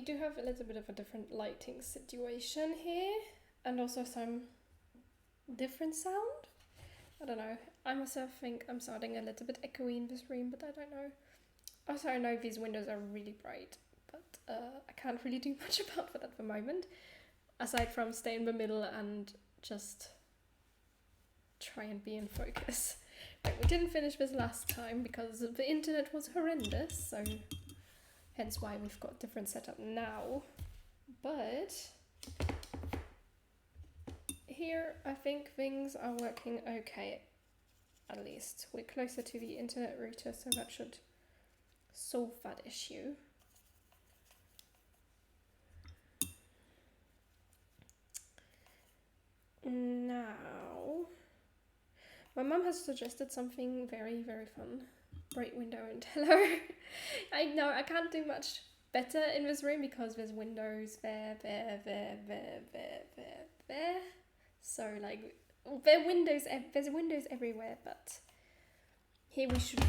do have a little bit of a different lighting situation here, and also some different sound. I don't know. I myself think I'm sounding a little bit echoey in this room, but I don't know. Also, I know these windows are really bright, but I can't really do much about that at the moment, aside from stay in the middle and just try and be in focus. Right, we didn't finish this last time because the internet was horrendous, so hence why we've got different setup now. But here I think things are working okay, at least. We're closer to the internet router, so that should solve that issue. Now, my mum has suggested something very, very fun. Bright window and hello. I know I can't do much better in this room because there's windows there. So like, there's windows everywhere, but here we should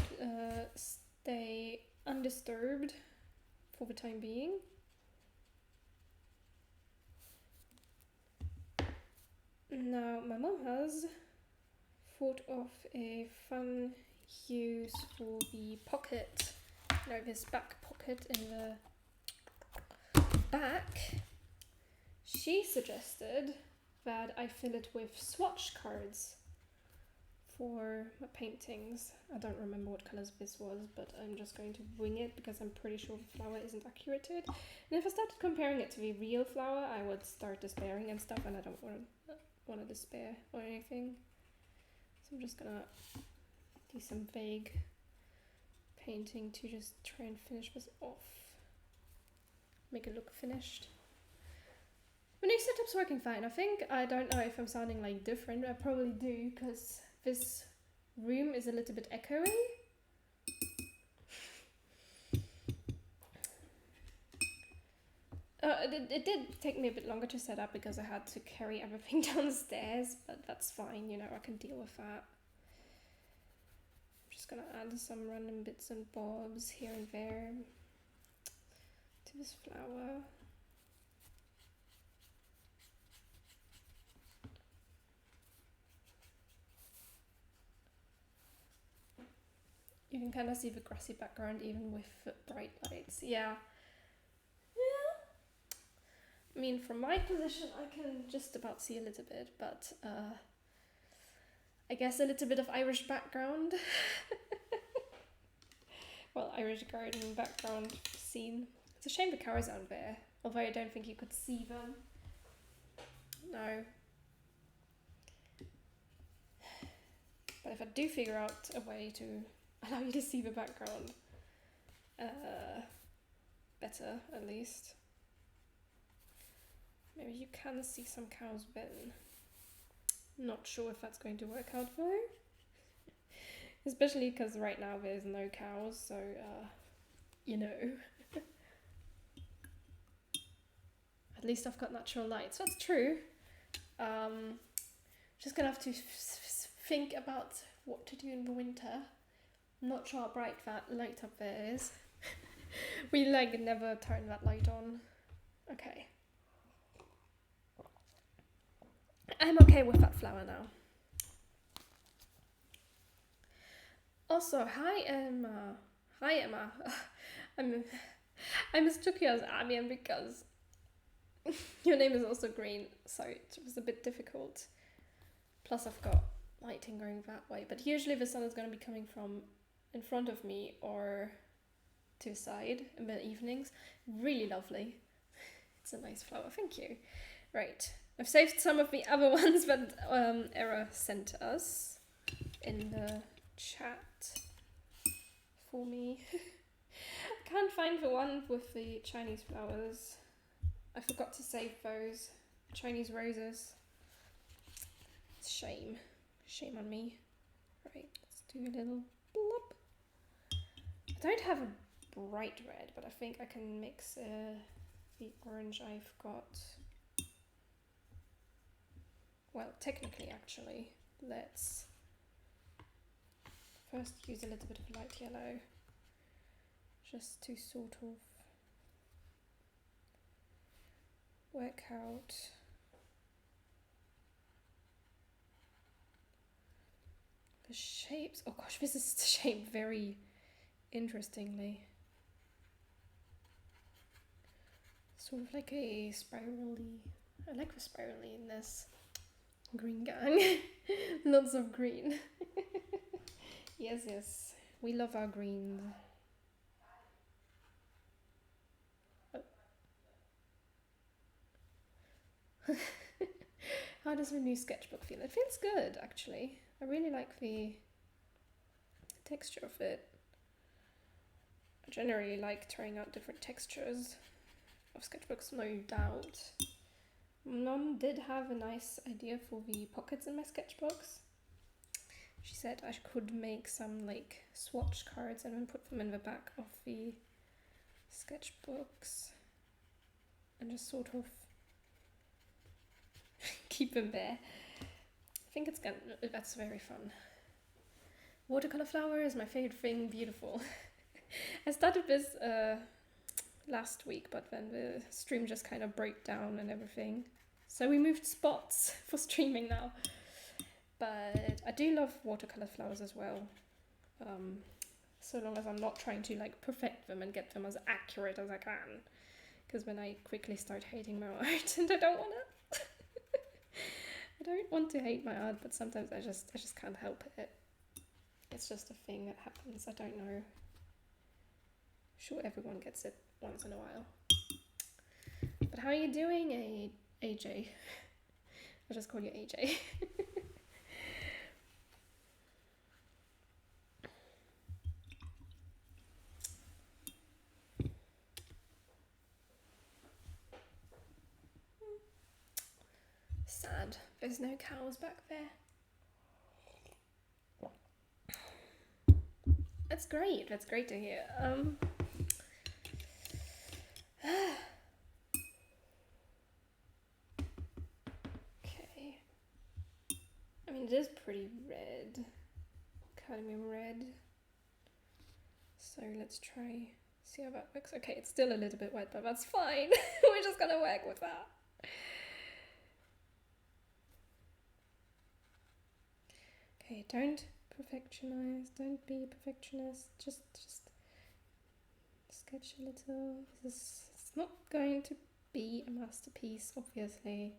stay undisturbed for the time being. Now, my mum has thought of a fun use for the pocket. You know, this back pocket in the back. She suggested that I fill it with swatch cards for my paintings. I don't remember what colours this was, but I'm just going to wing it because I'm pretty sure the flower isn't accurate to it. And if I started comparing it to the real flower, I would start despairing and stuff, and I don't want to despair or anything. So I'm just gonna do some vague painting to just try and finish this off. Make it look finished. The new setup's working fine. I think I don't know if I'm sounding like different. I probably do because this room is a little bit echoey. It did take me a bit longer to set up because I had to carry everything downstairs, but that's fine, you know, I can deal with that. I'm just gonna add some random bits and bobs here and there to this flower. You can kind of see the grassy background even with the bright lights. Yeah. I mean, from my position, I can just about see a little bit, but I guess a little bit of Irish background. Well, Irish garden background scene. It's a shame the cows aren't there, although I don't think you could see them. No. But if I do figure out a way to allow you to see the background, better at least. Maybe you can see some cows then. Not sure if that's going to work out though. Especially because right now there's no cows, so you know. At least I've got natural light, so that's true. Just gonna have to think about what to do in the winter. I'm not sure how bright that light up there is. We like never turn that light on. Okay. I'm okay with that flower now. Also, hi Emma. Hi Emma. I mistook you as Amian because your name is also green, so it was a bit difficult. Plus I've got lighting going that way, but usually the sun is going to be coming from in front of me or to the side in the evenings. Really lovely. It's a nice flower, thank you. Right. I've saved some of the other ones that Era sent us in the chat for me. I can't find the one with the Chinese flowers. I forgot to save those. Chinese roses. It's shame. Shame on me. Right, let's do a little blop. I don't have a bright red, but I think I can mix the orange I've got. Well, technically, actually, let's first use a little bit of light yellow, just to sort of work out the shapes. Oh gosh, this is shaped very interestingly. Sort of like a spirally. I like the spirally in this green gang. Lots of green. Yes, yes. We love our greens. How does the new sketchbook feel? It feels good, actually. I really like the texture of it. I generally like trying out different textures of sketchbooks, no doubt. Mom did have a nice idea for the pockets in my sketchbooks. She said I could make some like swatch cards and then put them in the back of the sketchbooks and just sort of keep them there. I think that's very fun. Watercolor flower is my favorite thing, beautiful. I started this last week, but then the stream just kind of broke down and everything. So we moved spots for streaming now. But I do love watercolor flowers as well. So long as I'm not trying to like perfect them and get them as accurate as I can. Because then I quickly start hating my art and I don't want to. I don't want to hate my art, but sometimes I just can't help it. It's just a thing that happens. I don't know. Sure, everyone gets it once in a while. But how are you doing, AJ? I'll just call you AJ. Sad. There's no cows back there. That's great. That's great to hear. Okay. I mean, it is pretty red. Cadmium red. So let's try, see how that works. Okay, it's still a little bit wet, but that's fine. We're just gonna work with that. Okay, don't perfectionize. Don't be a perfectionist. Just sketch a little. It's not going to be a masterpiece, obviously.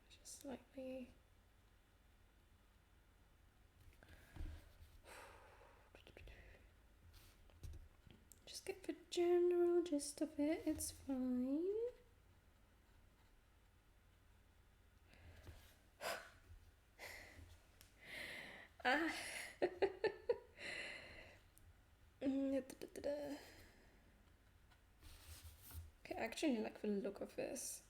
Just slightly. Just get the general gist of it. It's fine. Okay, I actually like the look of this.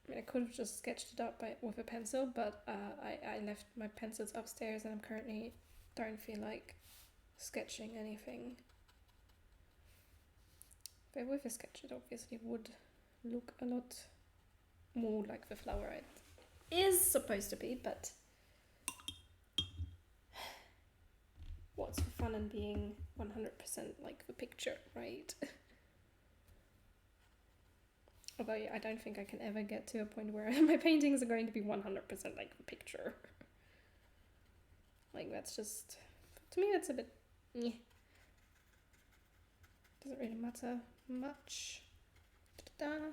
I mean, I could have just sketched it out with a pencil, but I left my pencils upstairs and I'm currently don't feel like sketching anything. But with a sketch it obviously would look a lot more like the flower it is supposed to be, but what's the fun in being 100% like the picture, right? Although I don't think I can ever get to a point where my paintings are going to be 100% like the picture. Like that's just, to me that's a bit, doesn't really matter much. Da-da-da.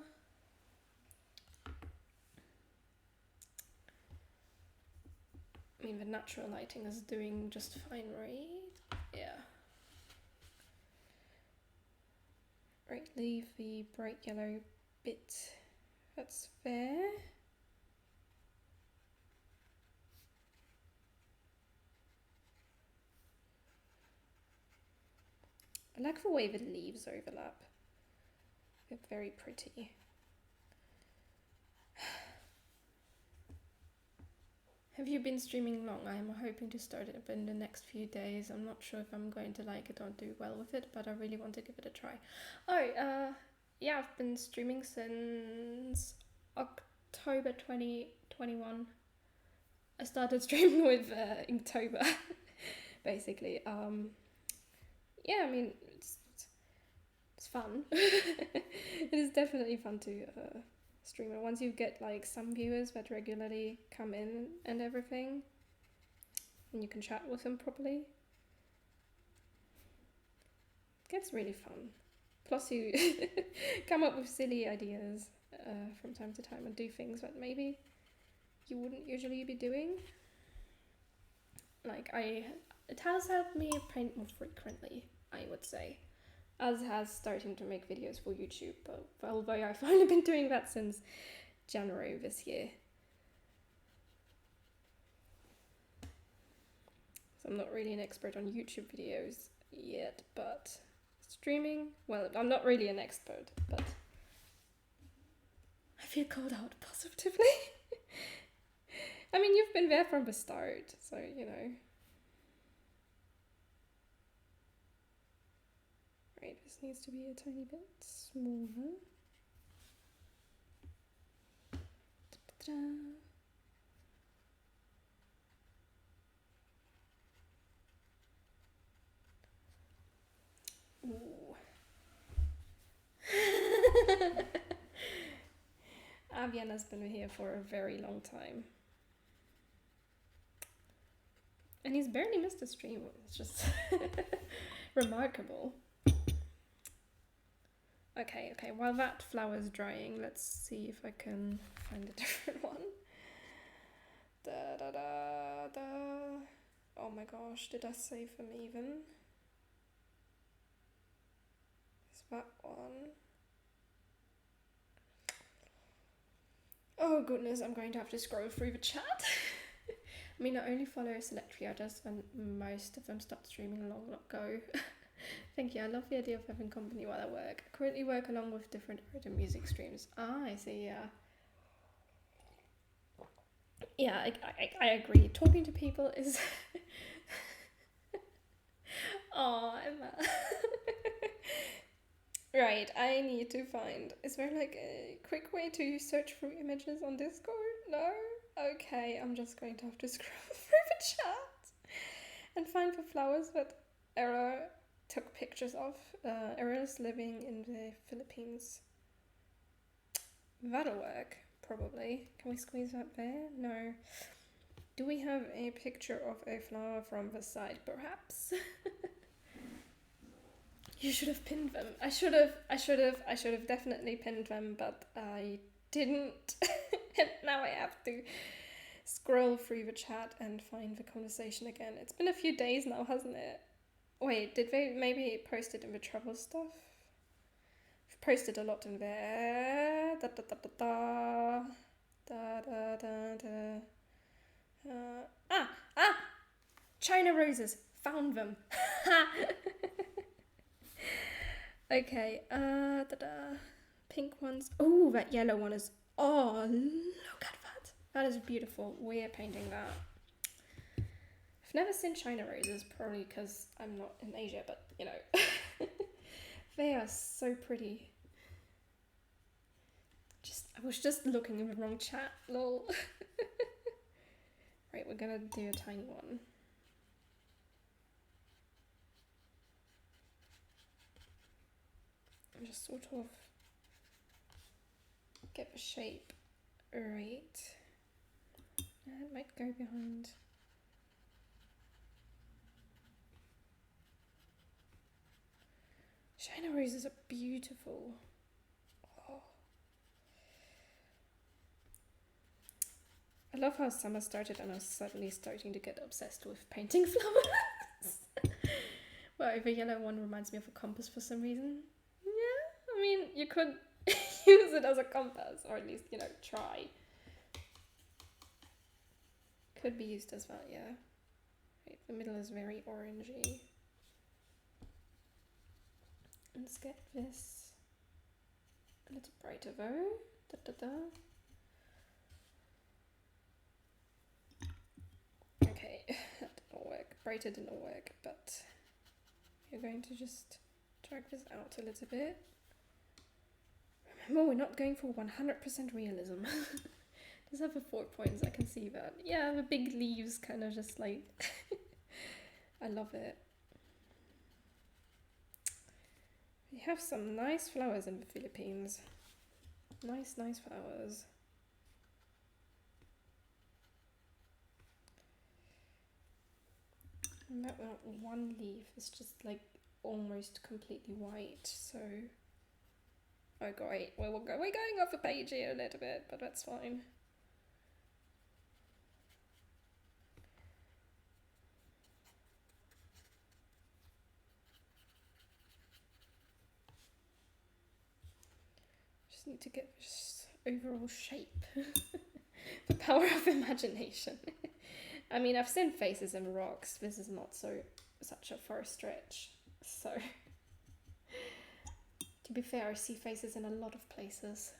I mean, the natural lighting is doing just fine, right? Yeah. Right, leave the bright yellow bit that's there. I like the way the leaves overlap. They're very pretty. Have you been streaming long? I'm hoping to start it up in the next few days. I'm not sure if I'm going to like it or do well with it, but I really want to give it a try. Oh, yeah, I've been streaming since October 20 2021. I started streaming with Inktober, basically. Yeah, I mean, it's fun. It is definitely fun to stream. And once you get like some viewers that regularly come in and everything, and you can chat with them properly, it gets really fun. Plus, you come up with silly ideas from time to time and do things that maybe you wouldn't usually be doing. Like it has helped me paint more frequently, I would say, as has starting to make videos for YouTube. But although I've only been doing that since January this year, so I'm not really an expert on YouTube videos yet. But streaming, well, I'm not really an expert, but I feel called out positively. I mean, you've been there from the start, so you know. Right, this needs to be a tiny bit smaller. Ta-da. Ooh. Avian has been here for a very long time. And he's barely missed a stream. It's just remarkable. Okay, while that flower is drying, let's see if I can find a different one. Da da da da. Oh my gosh, did I save them even? Is that one? Oh goodness, I'm going to have to scroll through the chat. I mean, I only follow select creators and most of them stopped streaming long ago. Thank you, I love the idea of having company while I work. I currently work along with different art and music streams. Ah, I see, yeah. Yeah, I agree. Talking to people is... Oh, Emma. Right, I need to find... Is there like a quick way to search for images on Discord? No? Okay, I'm just going to have to scroll through the chat and find the flowers that Era took pictures of. Era's living in the Philippines. That'll work, probably. Can we squeeze that there? No. Do we have a picture of a flower from the side, perhaps? You should have pinned them. I should have definitely pinned them, but I didn't. And now I have to scroll through the chat and find the conversation again. It's been a few days now, hasn't it? Wait, did they maybe post it in the travel stuff? I've posted a lot in there. Da da da da da. Da da da da. China roses. Found them. Okay, pink ones. Oh, that yellow one is... Oh, look at that. That is beautiful. We're painting that. I've never seen China roses, probably because I'm not in Asia, but, you know. They are so pretty. I was just looking in the wrong chat, lol. Right, we're gonna do a tiny one. Just sort of get the shape right. It might go behind. China roses are beautiful. Oh. I love how summer started and I was suddenly starting to get obsessed with painting flowers. Well, the yellow one reminds me of a compass for some reason. I mean, you could use it as a compass, or at least, you know, try. Could be used as well, yeah. Right, the middle is very orangey. Let's get this a little brighter though. Da, da, da. Okay, that didn't work. Brighter didn't work, but you're going to just drag this out a little bit. Remember, we're not going for 100% realism. Does have the 4 points, I can see that. Yeah, the big leaves kind of just like... I love it. We have some nice flowers in the Philippines. Nice, nice flowers. And that one leaf is just like almost completely white, so... Oh great, we're going off the page here a little bit, but that's fine. Just need to get this overall shape. The power of imagination. I mean, I've seen faces in rocks. This is not such a far stretch. So, to be fair, I see faces in a lot of places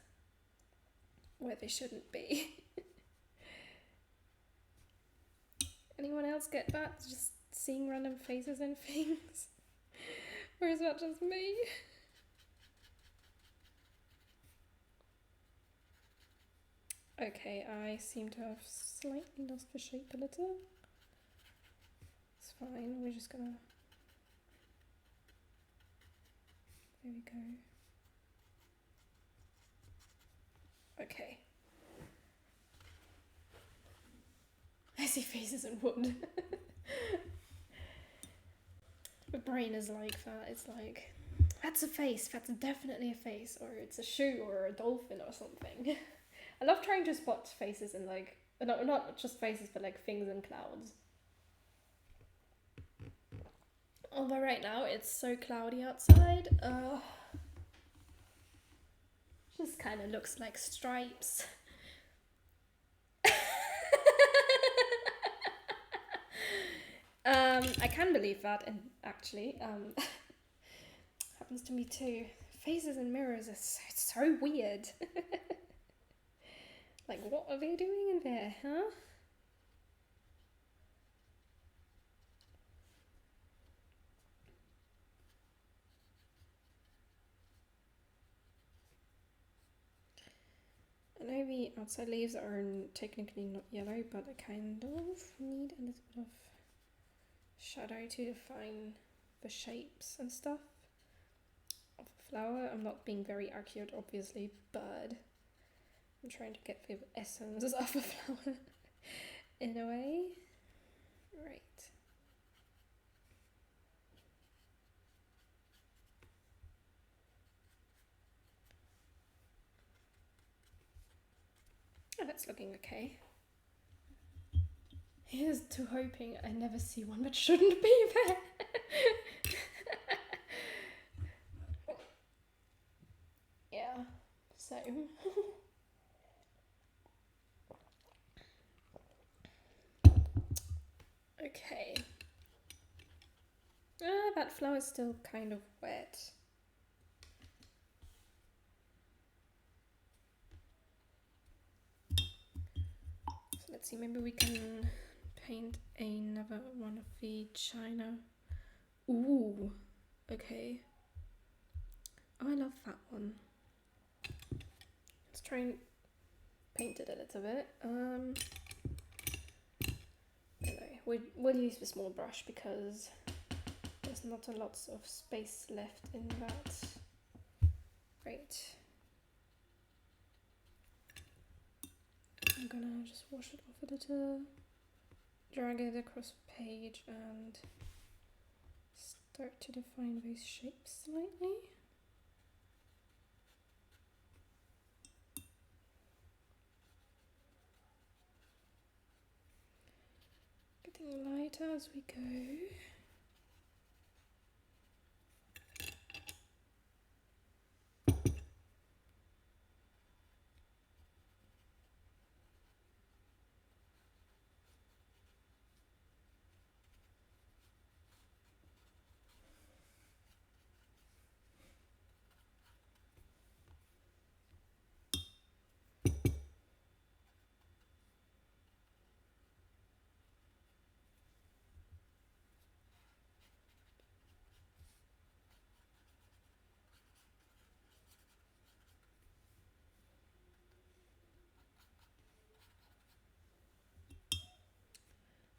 where they shouldn't be. Anyone else get that? Just seeing random faces in things? Or is that just me? Okay, I seem to have slightly lost the shape a little. It's fine, we're just gonna... There we go. Okay. I see faces in wood. The brain is like that, it's like, that's a face, that's definitely a face, or it's a shoe or a dolphin or something. I love trying to spot faces in like, no, not just faces, but like things in clouds. Although right now it's so cloudy outside, just kind of looks like stripes. I can believe that, and actually, happens to me too. Faces in mirrors are so weird. Like, what are they doing in there, huh? I know the outside leaves are technically not yellow, but I kind of need a little bit of shadow to define the shapes and stuff of the flower. I'm not being very accurate, obviously, but I'm trying to get the essence of the flower in a way. Right. Oh, that's looking okay. Here's to hoping I never see one that shouldn't be there. Yeah, so. Okay. That flower's still kind of wet. So let's see, maybe we can paint another one of the china. Ooh, okay. Oh, I love that one. Let's try and paint it a little bit. Anyway, we'll use the small brush because there's not a lot of space left in that. Right. I'm gonna just wash it off a little, drag it across the page and start to define those shapes slightly. Getting lighter as we go.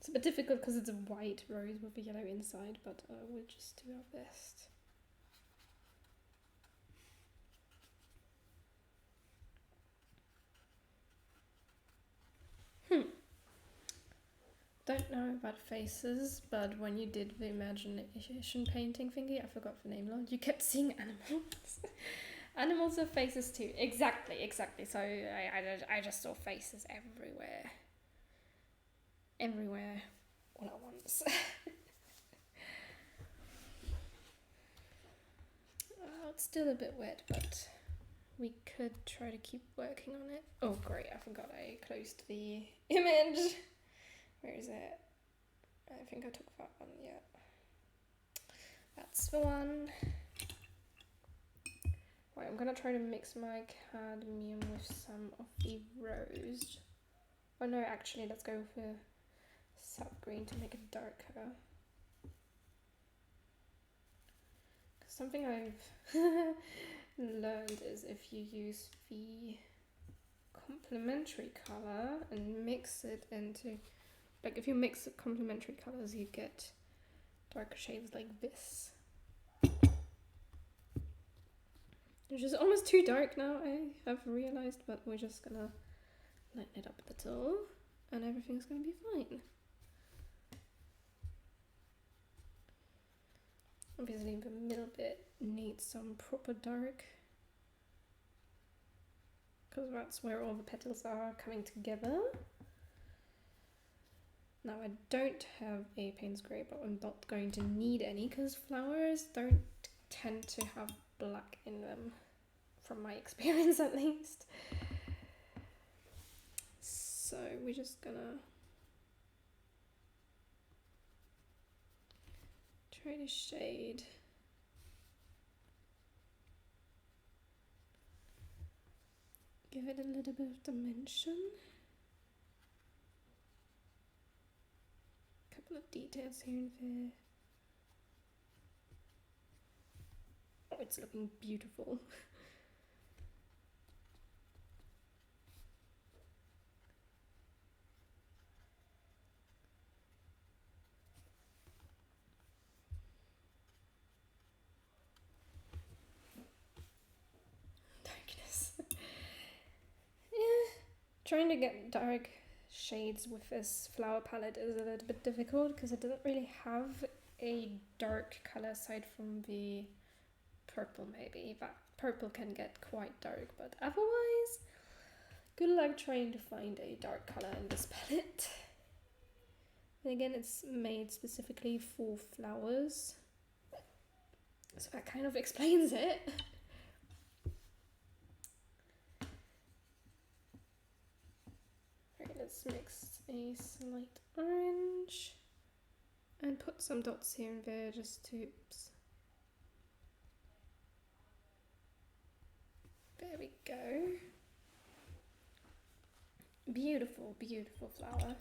It's a bit difficult because it's a white rose with a yellow inside, but we'll just do our best. Don't know about faces, but when you did the imagination painting thingy, I forgot the name, Lord, you kept seeing animals. Animals are faces too. Exactly. So I just saw faces everywhere. Everywhere all at once. It's still a bit wet, but we could try to keep working on it. Oh great, I forgot I closed the image. Where is it? I think I took that one, yeah. That's the one. Right, I'm gonna try to mix my cadmium with some of the rose. Oh no, actually, let's go for sap green to make it darker. Something I've learned is if you use the complementary color and mix it into, like if you mix complementary colors, you get darker shades like this. Which is almost too dark now, I have realized, but we're just gonna lighten it up a little and everything's gonna be fine. Obviously the middle bit needs some proper dark, because that's where all the petals are coming together. Now I don't have a Payne's Grey, but I'm not going to need any because flowers don't tend to have black in them, from my experience at least. So we're just gonna try to shade. Give it a little bit of dimension. A couple of details here and there. Oh, it's looking beautiful. Darkness. Yeah, trying to get dark shades with this flower palette is a little bit difficult because it doesn't really have a dark color aside from the purple. Maybe that purple can get quite dark, but otherwise good luck trying to find a dark color in this palette. And again, it's made specifically for flowers, so that kind of explains it. Right, let's mix a slight orange and put some dots here and there just to, oops. There we go. Beautiful, beautiful flower.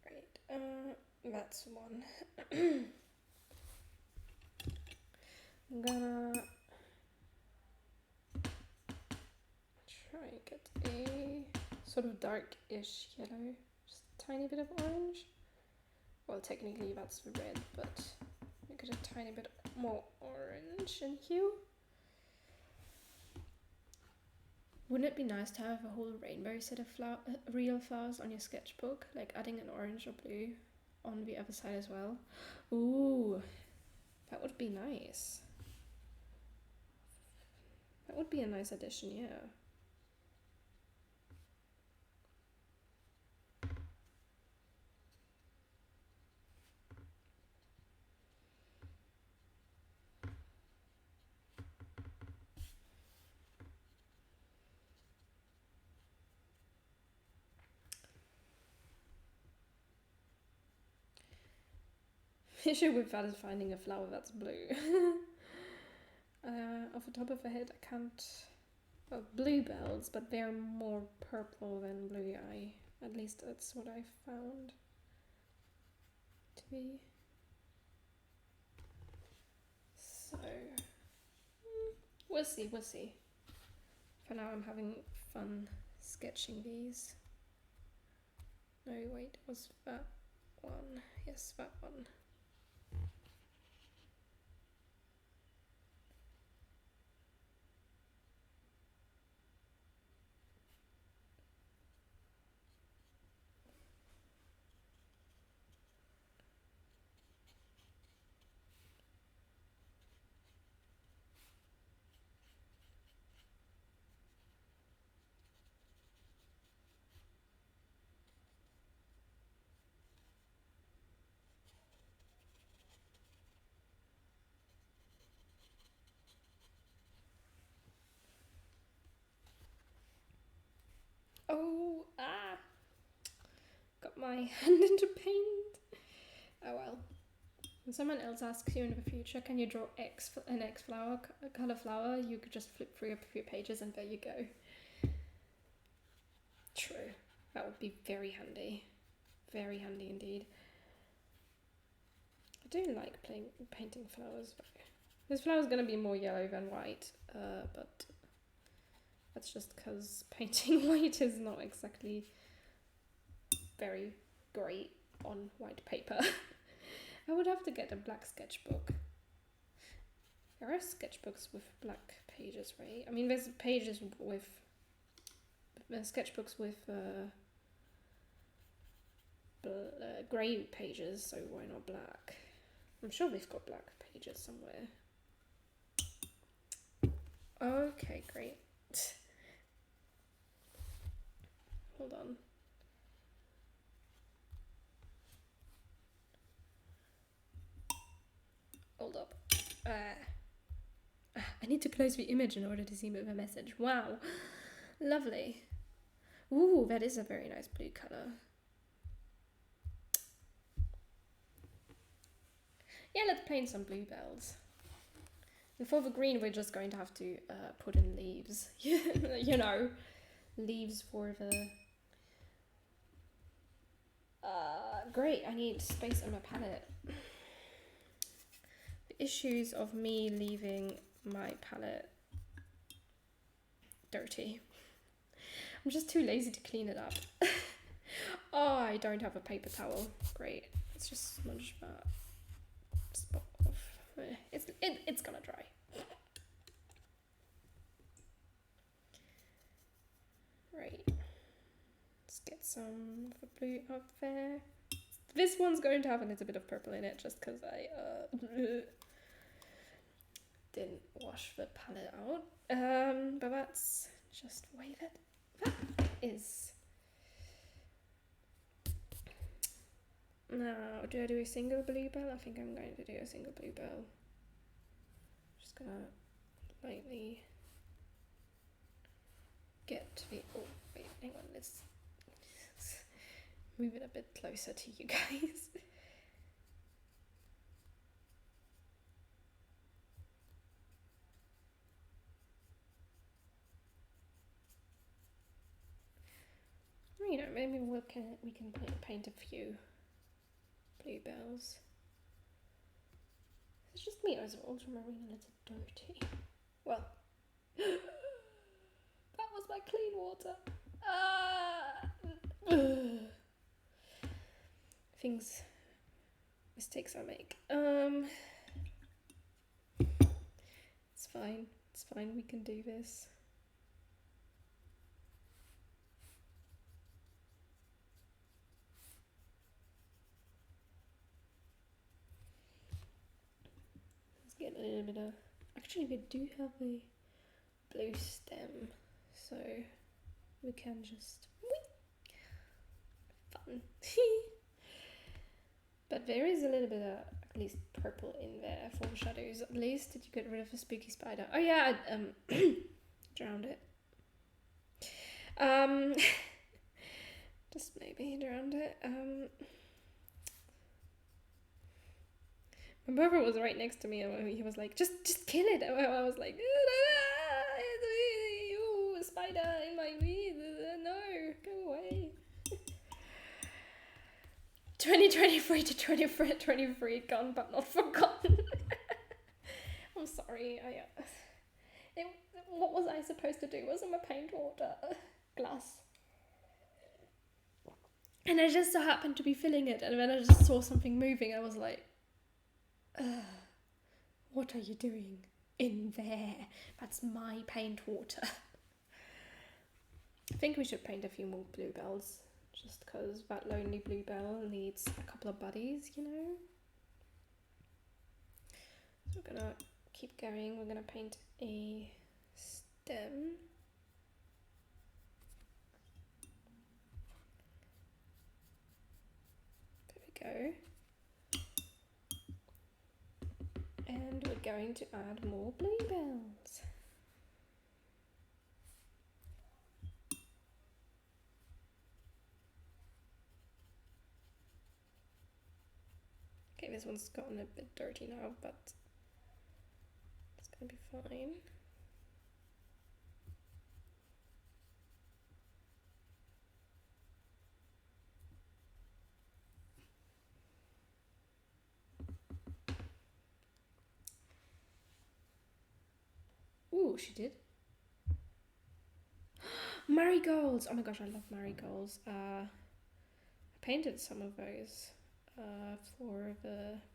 Right, that's one. I'm gonna try and get a sort of dark-ish yellow, just a tiny bit of orange. Well, technically that's red, but we get a tiny bit more orange in hue. Wouldn't it be nice to have a whole rainbow set of real flowers on your sketchbook, like adding an orange or blue on the other side as well? Ooh, that would be nice. That would be a nice addition, yeah. The issue with that is finding a flower that's blue. Off the top of the head, I can't. Well, bluebells, but they're more purple than blue eye. At least that's what I found to be. So, we'll see. For now I'm having fun sketching these. No, wait, was that one? Yes, that one. Oh, got my hand into paint. Oh well. When someone else asks you in the future, can you draw an X flower, a color flower, you could just flip through a few pages and there you go. True. That would be very handy. Very handy indeed. I do like painting flowers though. This flower's going to be more yellow than white, but that's just because painting white is not exactly very great on white paper. I would have to get a black sketchbook. There are sketchbooks with black pages, right? I mean, there's pages with sketchbooks with grey pages, so why not black? I'm sure we've got black pages somewhere. Okay, great. Hold on. Hold up. I need to close the image in order to see the message. Wow. Lovely. Ooh, that is a very nice blue colour. Yeah, let's paint some bluebells. And for the green, we're just going to have to put in leaves. You know, leaves for the... great, I need space on my palette. The issues of me leaving my palette dirty. I'm just too lazy to clean it up. Oh, I don't have a paper towel. Great. Let's just smudge that spot off. It's gonna dry. Right. Let's get some of the blue up there. This one's going to have a little bit of purple in it just because I didn't wash the palette out. But that's just the way that is. Now, do I do a single bluebell? I think I'm going to do a single bluebell. Just gonna lightly get to the... Oh, wait, hang on, let's move it a bit closer to you guys. You know, maybe we can paint a few bluebells. It's just me, or is ultramarine a little dirty? Well, that was my clean water. Mistakes I make. It's fine, we can do this. Let's get a little bit of... Actually, we do have a blue stem, so we can just... Fun. But there is a little bit of at least purple in there for the shadows. At least did you get rid of the spooky spider? Oh yeah, I drowned it. Just maybe drowned it. My brother was right next to me and he was like, just kill it. And I was like, a spider in my weed. No, go away. 2023 to 2023, gone but not forgotten. I'm sorry. What was I supposed to do? Wasn't my paint water glass? And I just so happened to be filling it, and then I just saw something moving, and I was like, what are you doing in there? That's my paint water. I think we should paint a few more bluebells, just because that lonely bluebell needs a couple of buddies, you know? So we're gonna keep going. We're gonna paint a stem. There we go. And we're going to add more bluebells. Okay, this one's gotten a bit dirty now, but it's gonna be fine. Ooh, she did. Marigolds! Oh my gosh, I love marigolds. I painted some of those for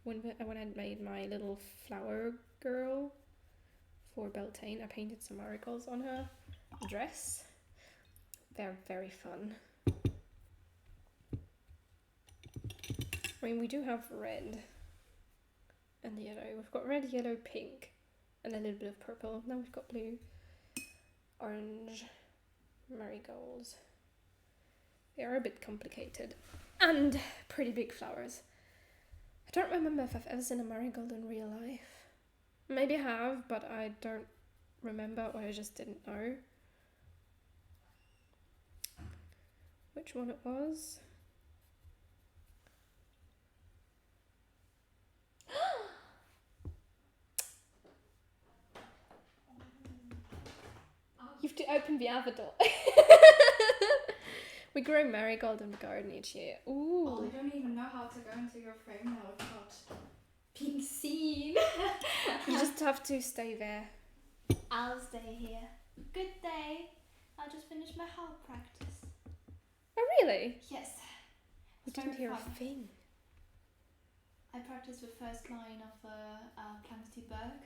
when I made my little flower girl for Beltane. I painted some marigolds on her dress. They're very fun. I mean, we do have red and yellow. We've got red, yellow, pink, and a little bit of purple. Now we've got blue, orange, marigolds. They are a bit complicated and pretty big flowers. I don't remember if I've ever seen a marigold in real life. Maybe I have, but I don't remember, or I just didn't know which one it was. You have to open the other door. We grow marigold in the garden each year. Ooh. Oh, I don't even know how to go into your frame now without being seen. You just have to stay there. I'll stay here. Good day. I'll just finish my harp practice. Oh, really? Yes. We didn't hear a thing. I practiced the first line of the Clemens Berg.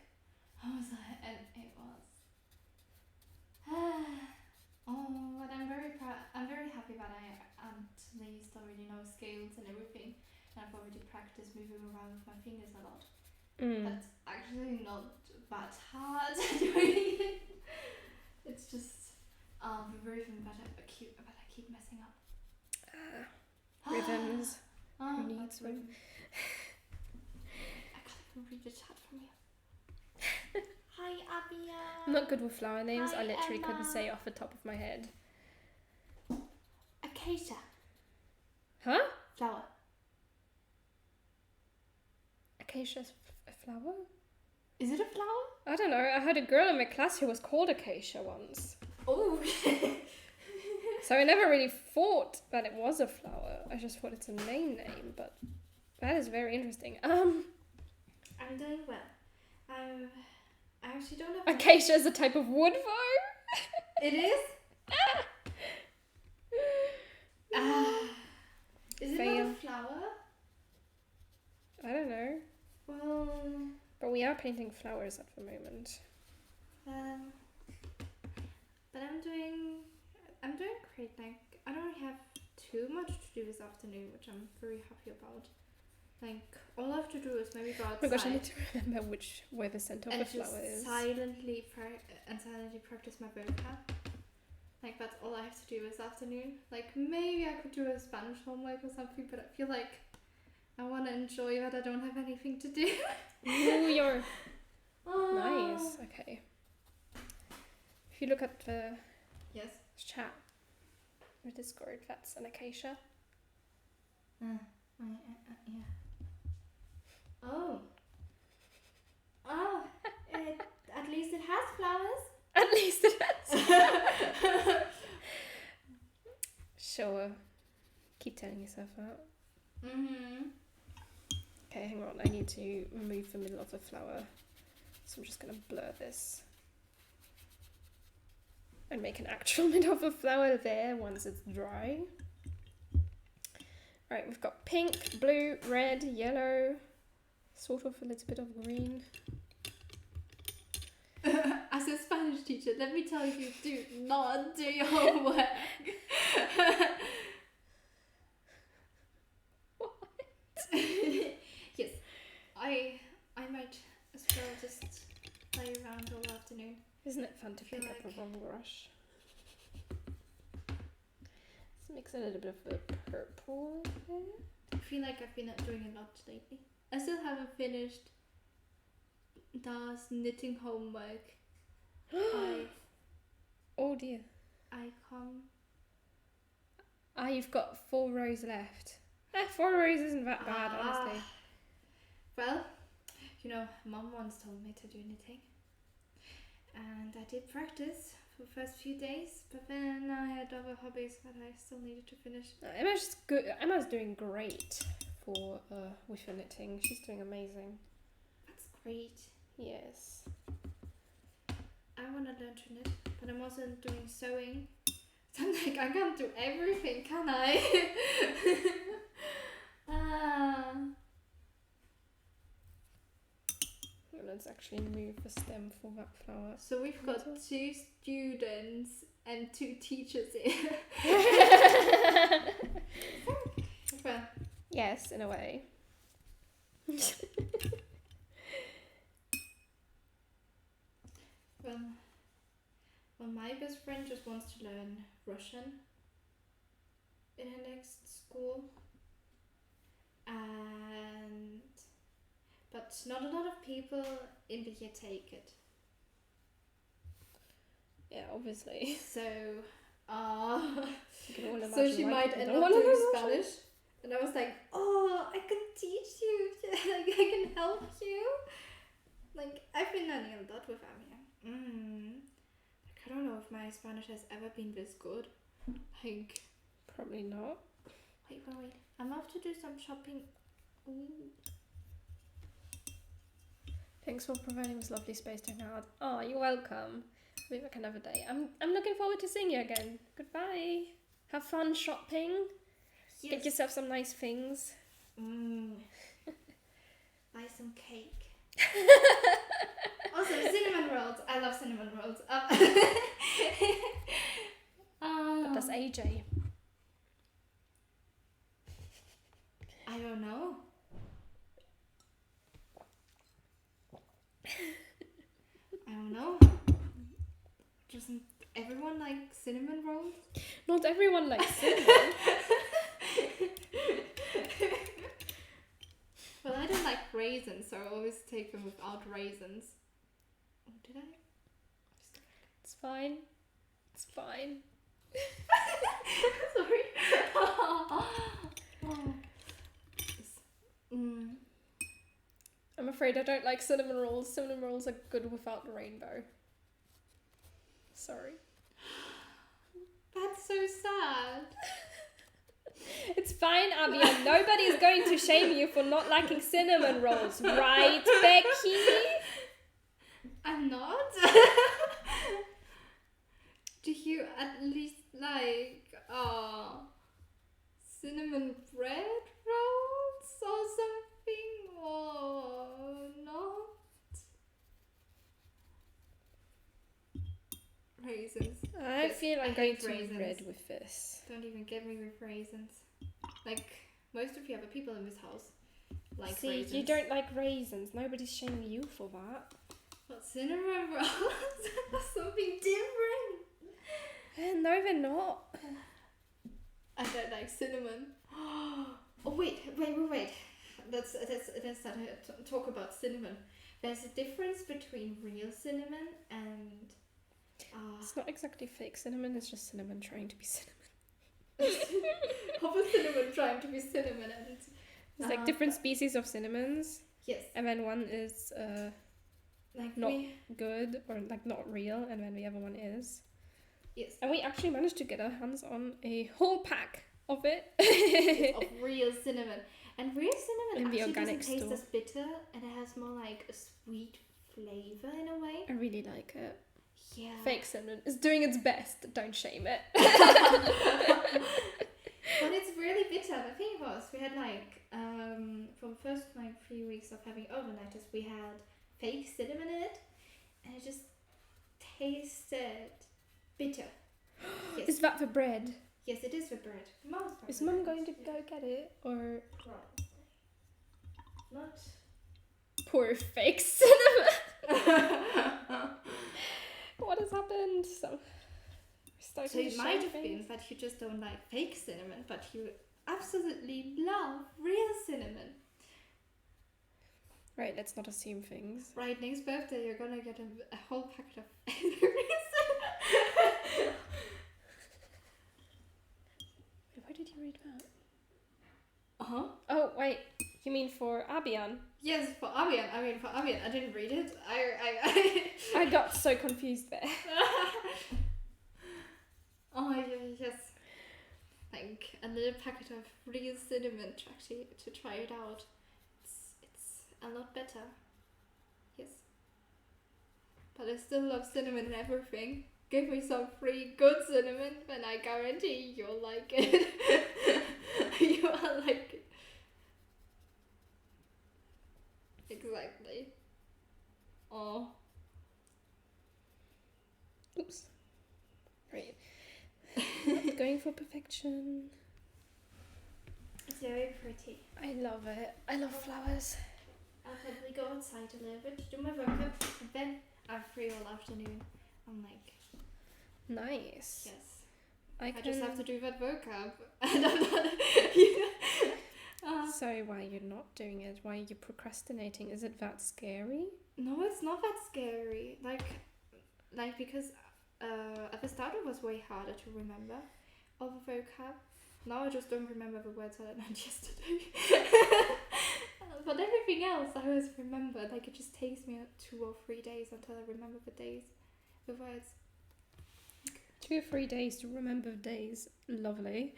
I was like, and it was. Oh, but I'm very proud. I'm very happy that I at least already know scales and everything, and I've already practiced moving around with my fingers a lot. That's actually not that hard doing it. It's just the rhythm that I keep messing up. Rhythms. Who needs them? I can't even read the chat from you. Hi, Abia. I'm not good with flower names. Hi, I literally Emma. couldn't say off the top of my head. Acacia. Huh? Flower. Acacia's a flower? Is it a flower? I don't know. I had a girl in my class who was called Acacia once. Oh. So I never really thought that it was a flower. I just thought it's a name, but that is very interesting. I'm doing well. I actually don't have. Acacia is a type of wood, though. It is. Is it not a flower? I don't know. Well. But we are painting flowers at the moment. But I'm doing great. Like, I don't have too much to do this afternoon, which I'm very happy about. Like, all I have to do is maybe go outside. Oh my gosh, I need to remember where the center of the flower is. Silently practice my vocab. Like, that's all I have to do this afternoon. Like, maybe I could do a Spanish homework or something, but I feel like I want to enjoy that I don't have anything to do. Ooh, you're nice. Okay. If you look at the chat, the Discord, that's an acacia. Yeah. Oh, at least it has flowers. At least it has. Sure. Keep telling yourself that. Okay, hang on. I need to move the middle of the flower. So I'm just going to blur this. and make an actual mint of a flower there once it's dry. Right, we've got pink, blue, red, yellow, sort of a little bit of green. As a Spanish teacher, let me tell you, do not do your homework. What? Yes, I might as well just play around all afternoon. Isn't it fun to Feel pick up like- a wrong brush? Let's mix a little bit of the purple there. I feel like I've been doing a lot lately. I still haven't finished Da's knitting homework. Oh dear. I come. You've got 4 rows left. 4 rows isn't that bad, honestly. Well, you know, Mum once told me to do knitting. And I did practice for the first few days, but then I had other hobbies that I still needed to finish. Emma's good. Emma's doing great for with her knitting. She's doing amazing. That's great. Yes. I want to learn to knit, but I'm also doing sewing. So I'm like, I can't do everything, can I? Let's actually move the stem for that flower. So we've got 2 students and 2 teachers here. Well, Yes, in a way. well, my best friend just wants to learn Russian in her next school, but not a lot of people in the year take it. Yeah, obviously. So, You can all so imagine she why might people end don't up wanna doing learn Russian. Spanish. And I was like, oh, I can teach you. Like, I can help you. Like, I've been learning a lot with Amia. Like, I don't know if my Spanish has ever been this good. Like, Probably not. wait. I'm off to do some shopping. Ooh. Thanks for providing this lovely space to hang out. Oh, you're welcome. Maybe back another day. I'm looking forward to seeing you again. Goodbye. Have fun shopping. Yes. Get yourself some nice things. Buy some cake. Also, cinnamon rolls. I love cinnamon rolls. But does AJ? I don't know. I don't know. Doesn't everyone like cinnamon rolls? Not everyone likes cinnamon. Well, I don't like raisins, so I always take them without raisins. Oh, did I? It's fine. It's fine. Sorry. Yes. I'm afraid I don't like cinnamon rolls. Cinnamon rolls are good without the rainbow. Sorry. That's so sad. It's fine, Abia. Nobody is going to shame you for not liking cinnamon rolls, right, Becky? I'm not. Do you at least like cinnamon bread rolls or something, or not? Raisins. I Yes, feel I'm I going hate to raisins. red with this. Don't even get me with raisins. Like most of the other people in this house like See, raisins. you don't like raisins. Nobody's shaming you for that. But cinnamon rolls are something different. No, they're not. I don't like cinnamon. Oh wait. Let's talk about cinnamon. There's a difference between real cinnamon and It's not exactly fake cinnamon. It's just cinnamon trying to be cinnamon. Half a cinnamon trying to be cinnamon, and There's like different species of cinnamons, yes, and then one is like not good or like not real, and then the other one is. yes, And we actually managed to get our hands on a whole pack of it. of real cinnamon. And real cinnamon In the actually organic doesn't taste store. as bitter, and it has more like a sweet flavor in a way. I really like it. Yeah. Fake cinnamon is doing its best. Don't shame it. But it's really bitter. The thing was, we had like, for the first like 3 weeks of having overnighters, we had fake cinnamon in it, and it just tasted bitter. Yes. Is that the bread? Yes, it is the bread. Mom's Is Mum going to go get it? Or not? poor fake cinnamon. What has happened? So it might have been that you just don't like fake cinnamon, but you absolutely love real cinnamon. Right, let's not assume things. Right, next birthday you're gonna get a whole packet of Where did you read that? Uh-huh. Oh, wait. You mean for Abian? Yes, for Abian. I didn't read it. I got so confused there. Oh, yes. Like a little packet of real cinnamon to try it out. It's a lot better. Yes. But I still love cinnamon and everything. Give me some free good cinnamon and I guarantee you'll like it. You will like it. Exactly. Oh. Oops. Right. Not going for perfection. It's very pretty. I love it. I love flowers. I'll probably go outside a little bit, do my workout, and then I'm free all afternoon. I'm like, Nice. yes. I just have to do that workout. And I'm not, you know. So why you're not doing it? Why are you procrastinating? Is it that scary? No, it's not that scary. Like because at the start it was way harder to remember all the vocab. Now I just don't remember the words I learned yesterday. But everything else I always remember. Like it just takes me 2 or 3 days until I remember the words. 2 or 3 days to remember days. Lovely.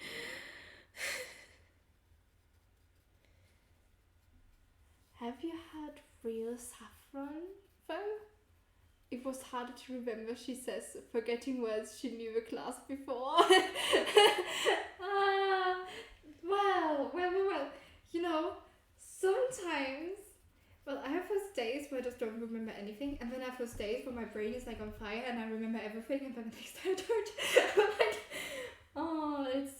Have you had real saffron though? It was harder to remember, she says, forgetting words she knew the class before. Well, you know, sometimes, I have those days where I just don't remember anything, and then I have those days where my brain is like on fire and I remember everything, and then the next day I don't.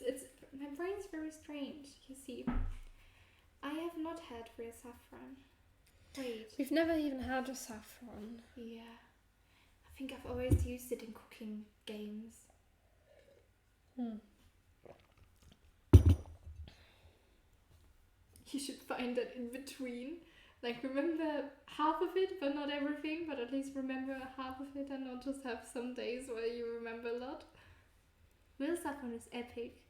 It's my brain's very strange, you see. I have not had real saffron. Wait. We've never even had a saffron. Yeah. I think I've always used it in cooking games. You should find it in between. Like remember half of it but not everything, but at least remember half of it and not just have some days where you remember a lot. Real saffron is epic,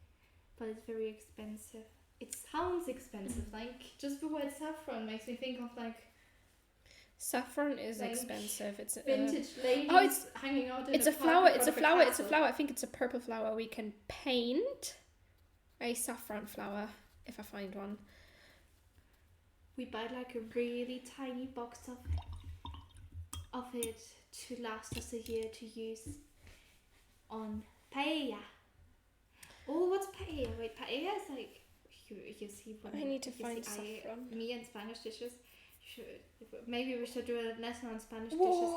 but it's very expensive. It sounds expensive, like just the word saffron makes me think of like saffron is like expensive. It's vintage ladies it's hanging out in it's a flower. It's a flower. It's a flower. I think it's a purple flower. We can paint a saffron flower if I find one. We buy like a really tiny box of it to last us a year to use on paella. Oh, what's paella? Wait, paella is like you see. I need to find saffron. Me and Spanish dishes. Maybe we should do a lesson on Spanish Whoa. dishes.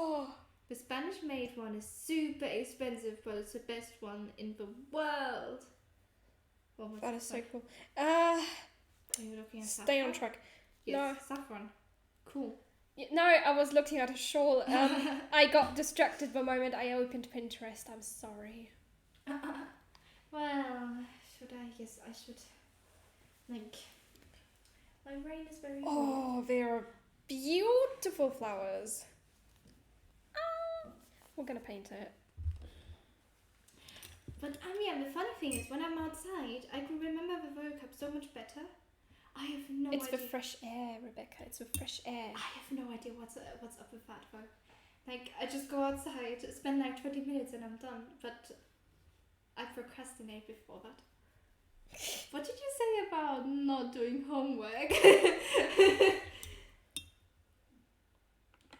The Spanish made one is super expensive, but it's the best one in the world. That is so cool. Are you looking at Stay saffron? on track. Yes, saffron. Cool. No, I was looking at a shawl. I got distracted the moment I opened Pinterest. I'm sorry. Well, should I? Yes, I should. Like, my brain is very. Oh, they are beautiful flowers. We're gonna paint it. But the funny thing is, when I'm outside, I can remember the vocab so much better. I have no idea. It's the fresh air, Rebecca. It's the fresh air. I have no idea what's up with that though. Like, I just go outside, spend like 20 minutes and I'm done. But I procrastinate before that. What did you say about not doing homework?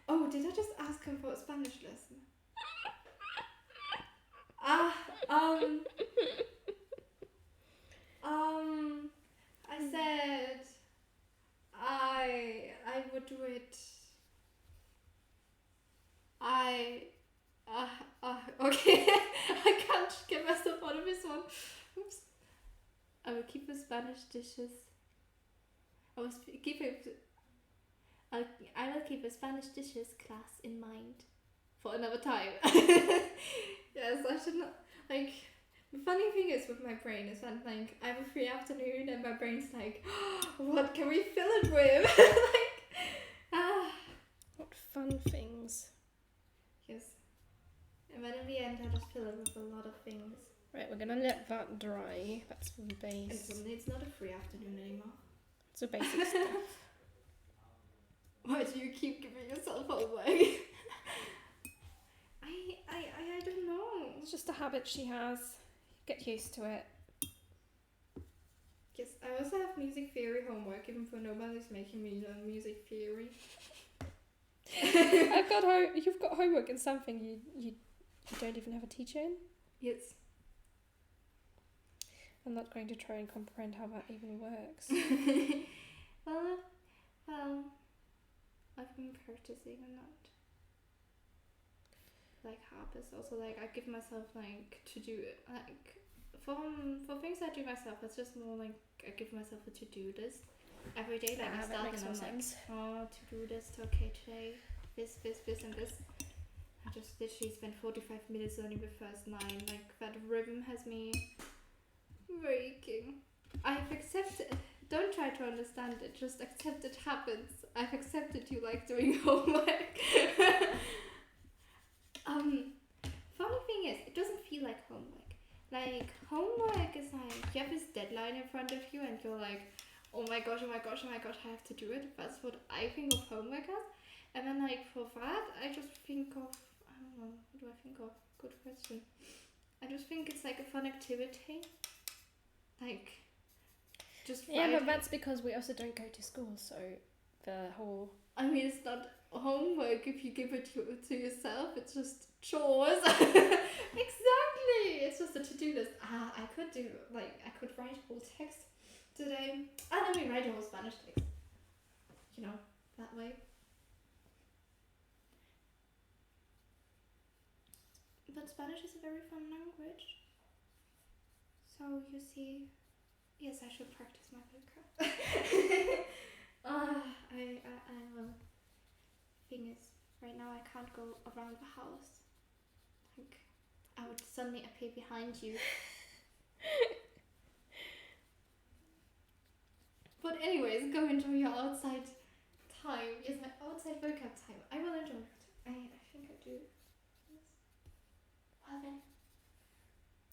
Oh, did I just ask him for a Spanish lesson? I said I would do it. Okay. I can't get myself out of this one. Oops. I will keep the Spanish dishes. I will keep it. I will keep the Spanish dishes class in mind for another time. Yes, I should not. Like, the funny thing is with my brain is that, like, I have a free afternoon and my brain's like, what can we fill it with? What fun things. Yes. And then in the end, I just fill it with a lot of things. Right, we're gonna let that dry. That's the base. It's not a free afternoon anymore. It's a basic stuff. Why do you keep giving yourself homework? I don't know. It's just a habit she has. Get used to it. Yes, I also have music theory homework, even though nobody's making me learn music theory. You've got homework in something you don't even have a teacher in? Yes. I'm not going to try and comprehend how that even works. Well, I've been practicing a lot. Like harpers, also like I give myself like to do it like for things I do myself. It's just more like I give myself a to-do list every day. Like I start and I'm like, to-do list. Okay, today this and this. I just literally spent 45 minutes learning the first 9. Like that rhythm has me breaking. I've accepted. Don't try to understand it. Just accept it happens. I've accepted you like doing homework. Funny thing is, it doesn't feel like homework. Like homework is like you have this deadline in front of you, and you're like, oh my gosh, I have to do it. That's what I think of homework as. And then like for that, I just think of I don't know. What do I think of? Good question. I just think it's like a fun activity. Like. Yeah, but that's because we also don't go to school, so the whole... I mean, it's not homework if you give it to yourself, it's just chores. Exactly! It's just a to-do list. I could write whole text today. Let me write a whole Spanish text. You know, that way. But Spanish is a very fun language. So, you see... Yes, I should practice my vocab. I will. Thing is, right now I can't go around the house. Like, I would suddenly appear behind you. But anyways, go enjoy your outside time. Yes, my outside vocab time. I will enjoy it. I think I do. Yes. Well then.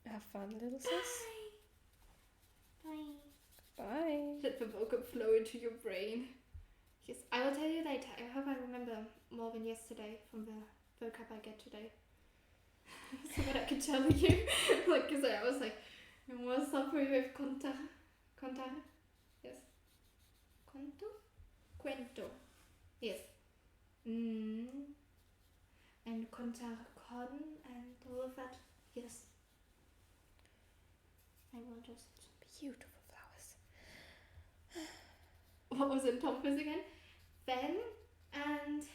Have fun, little sis. Bye. Bye. Let the vocab flow into your brain. Yes, I will tell you later. I hope I remember more than yesterday from the vocab I get today. So that I can tell you. Like, cause I was like, what's up with contar? Yes. Cuento. Yes. And contar con and all of that. Yes. I will just... Beautiful flowers. What was encompass again? Then and...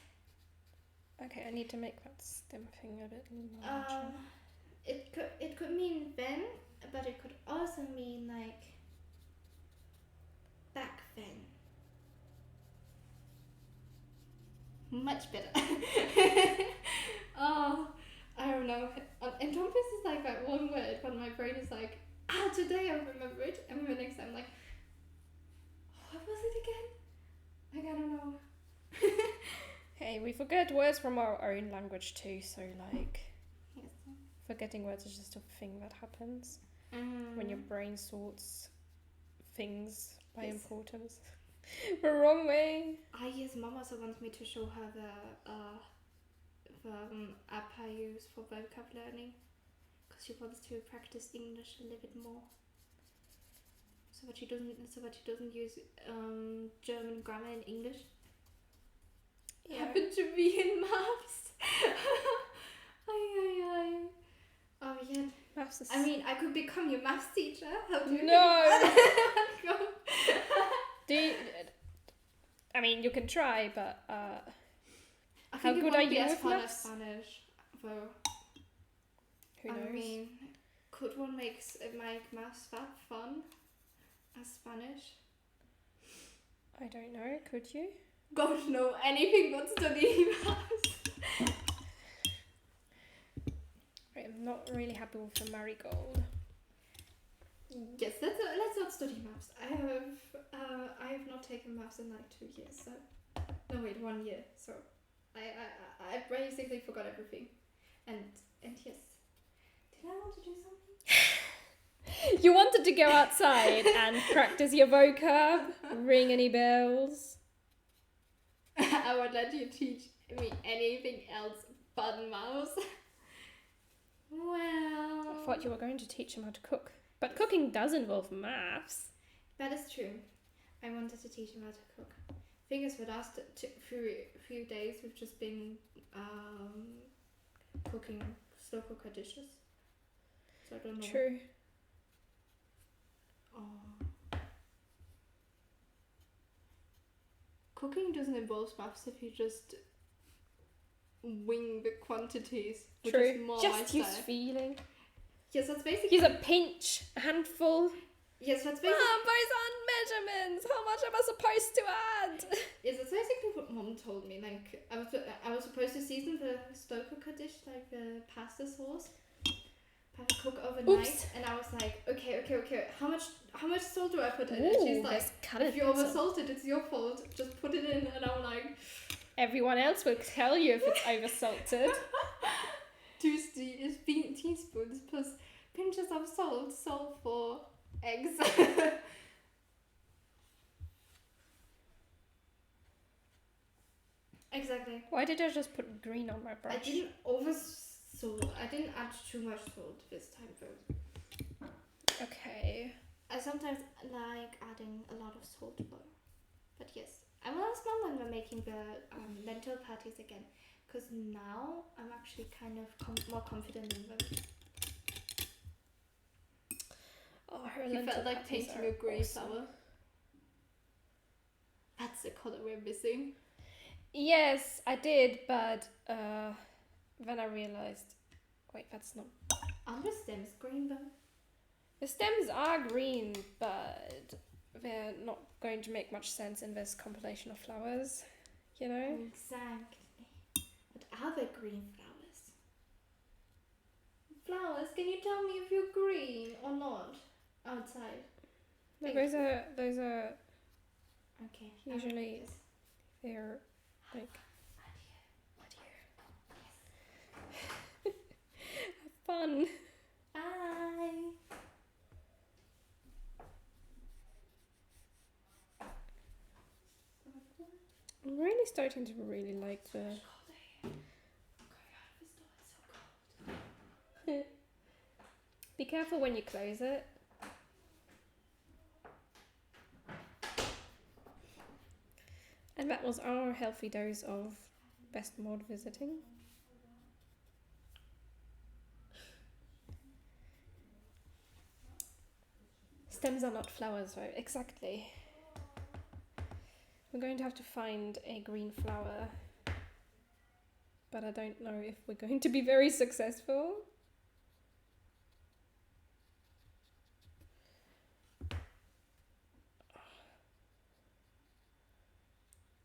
Okay, I need to make that stem thing a bit larger. It could mean then, but it could also mean like back then. Much better. Oh, I don't know. Encompass is like that one word, but my brain is like, today I remember it, and then the next time I'm like, what was it again? Like, I don't know. Hey, we forget words from our own language too, so like, Yes. forgetting words is just a thing that happens when your brain sorts things by importance the wrong way. Yes, Mom also wants me to show her the app I use for vocab learning, because she wants to practice English a little bit more, so that she doesn't use German grammar in English. Yeah. Happened to be in maths. Oh yeah. That maths is... I mean, I could become your maths teacher. How do you No! think that would go? I mean, you can try, but I how think it good won't are be you as with fun as maths? Spanish, though. Who knows? I mean, could one make maths that fun as Spanish? I don't know, could you? Gosh, no, anything but studying maths. I'm not really happy with the marigold. Yes, let's not study maths. I have not taken maths in like 2 years. So no, wait, 1 year. So I basically forgot everything. And yes, did I want to do something? You wanted to go outside and practice your vocab? Ring any bells? I would let you teach me anything else but mouse. Well, I thought you were going to teach him how to cook. But cooking does involve maths. that is true. I wanted to teach him how to cook. Thing is, for the last few days, we've just been cooking slow cooker dishes. So I don't know. True. Oh. Cooking doesn't involve maths if you just wing the quantities. Which True. Is more Just my use style. feeling. Yes, that's basically. Use a pinch, a handful. Yes, that's basically. Those aren't measurements. How much am I supposed to add? Yes, that's basically what Mom told me. Like, I was supposed to season the slow cooker dish, like the pasta sauce, have it cook overnight. Oops. And I was like, okay. How much salt do I put in? Ooh, And she's like, let's cut it. if you oversalted, it's your fault. Just put it in. And I'm like, Everyone else will tell you if it's oversalted. 2 teaspoons plus pinches of salt for eggs. Exactly. Why did I just put green on my brush? I didn't I didn't add too much salt this time though. Okay. I sometimes like adding a lot of salt though. But yes, I will ask Mom when we're making the lentil patties again. Because now I'm actually kind of more confident in them. Oh, her You lentil felt like patties painting are a grey awesome. flower. That's the colour we're missing. Yes, I did, but then I realized, wait, that's not. Aren't the stems green though? The stems are green, but they're not going to make much sense in this compilation of flowers, you know? Exactly. But are they green flowers? Flowers, can you tell me if you're green or not? Outside. No, those are Okay. usually Yes. they're like fun. Bye. I'm really starting to really like the. Be careful when you close it. And that was our healthy dose of best mod visiting. Stems are not flowers, right? Exactly. We're going to have to find a green flower, but I don't know if we're going to be very successful.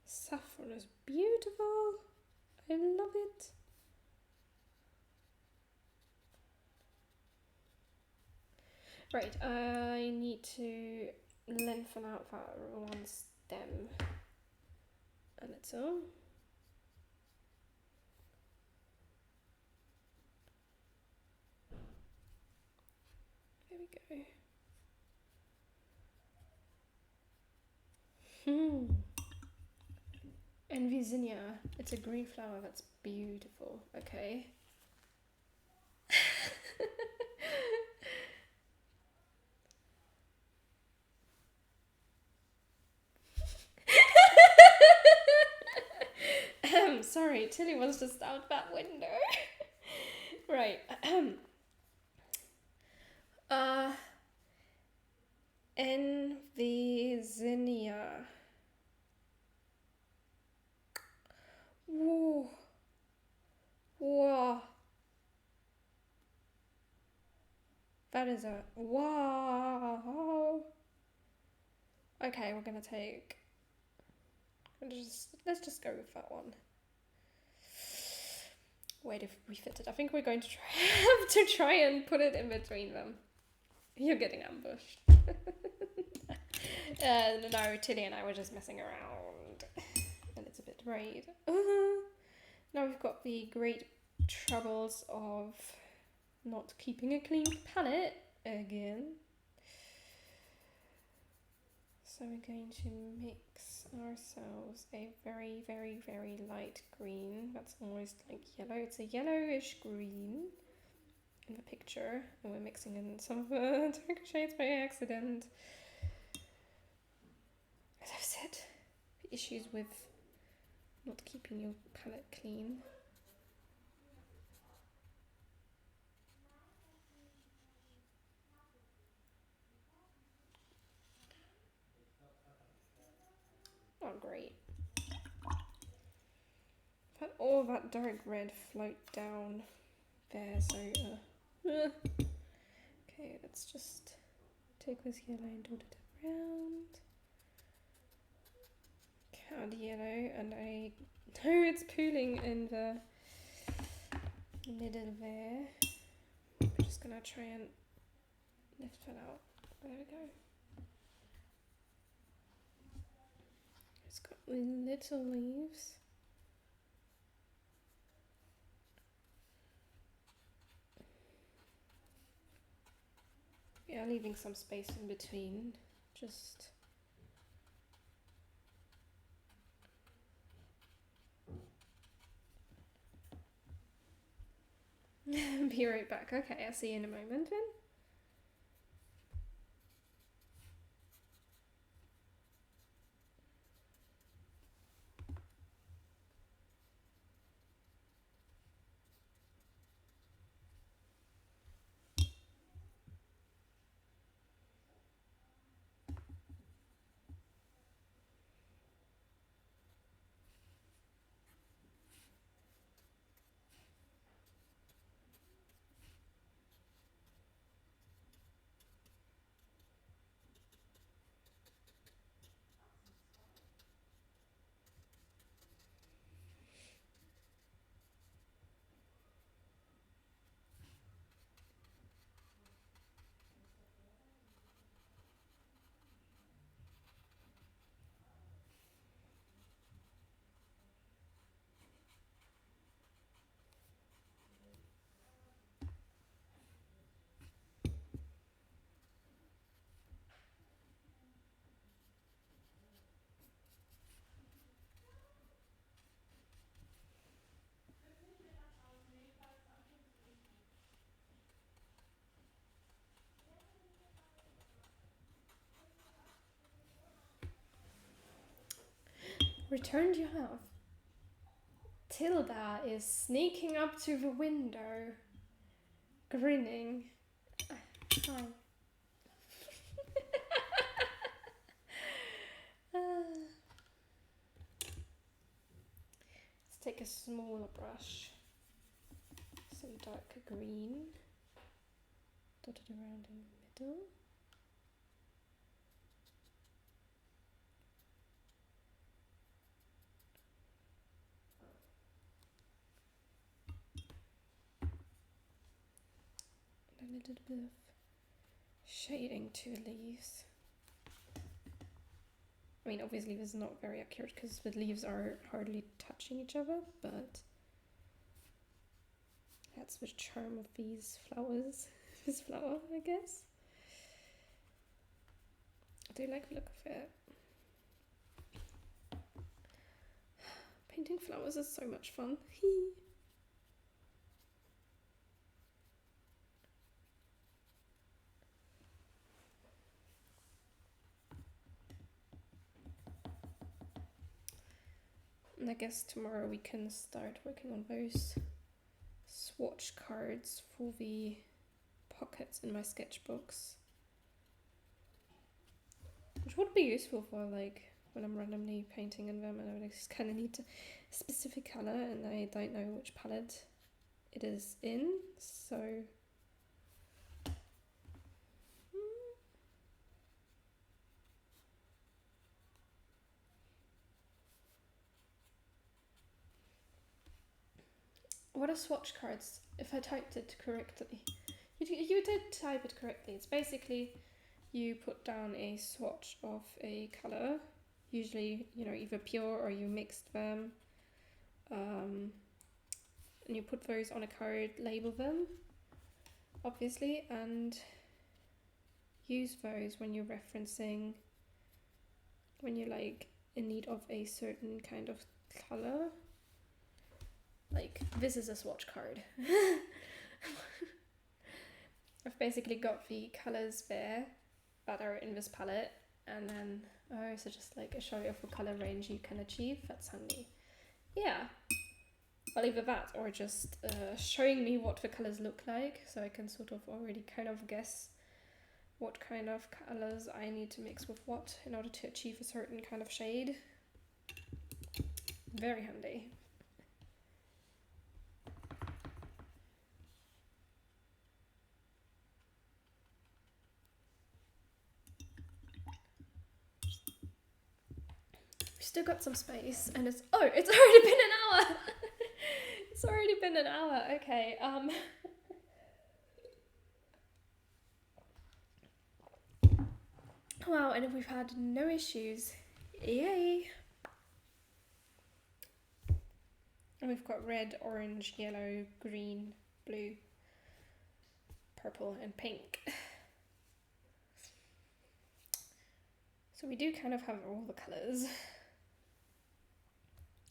Saffron is beautiful. I love it. Right, I need to lengthen out that one stem a little. There we go. And Vizinia, it's a green flower that's beautiful. Okay. Sorry, Tilly was just out that window. Right. Envizinia. Whoa. Whoa. That is a wow. Okay, we're gonna take. Let's just go with that one. Wait, if we fit it, I think we're going to have to try and put it in between them. You're getting ambushed. No, Tilly and I were just messing around, and it's a bit right. Now we've got the great troubles of not keeping a clean palette again. So we're going to mix ourselves a very, very, very light green. That's almost like yellow. It's a yellowish green in the picture, and we're mixing in some of the darker shades by accident. As I've said, the issues with not keeping your palette clean. Oh, great. Let all that dark red float down there, so okay, let's just take this yellow and dot it around. Cad yellow, and I know it's pooling in the middle there. I'm just gonna try and lift that out. There we go. It's got little leaves. Yeah, leaving some space in between. Just be right back. Okay, I'll see you in a moment then. Returned you have. Tilda is sneaking up to the window, grinning. Hi. Let's take a smaller brush, some darker green, dot it around in the middle. And a little bit of shading to the leaves. I mean, obviously this is not very accurate because the leaves are hardly touching each other, but that's the charm of these flowers. This flower, I guess. I do like the look of it. Painting flowers is so much fun. And I guess tomorrow we can start working on those swatch cards for the pockets in my sketchbooks, which would be useful for like when I'm randomly painting in them and I just kind of need a specific color and I don't know which palette it is in, so what are swatch cards? If I typed it correctly, you did type it correctly. It's basically you put down a swatch of a color, usually either pure or you mixed them, and you put those on a card, label them obviously, and use those when you're referencing, when you're like in need of a certain kind of color. Like, this is a swatch card. I've basically got the colors there that are in this palette, and then so just like a show of the color range you can achieve. That's handy. Yeah, well, either that or just showing me what the colors look like, so I can sort of already kind of guess what kind of colors I need to mix with what in order to achieve a certain kind of shade. Very handy. We've still got some space, and it's already been an hour. It's already been an hour. Okay. Wow, and we've had no issues. Yay. And we've got red, orange, yellow, green, blue, purple, and pink. So we do kind of have all the colours.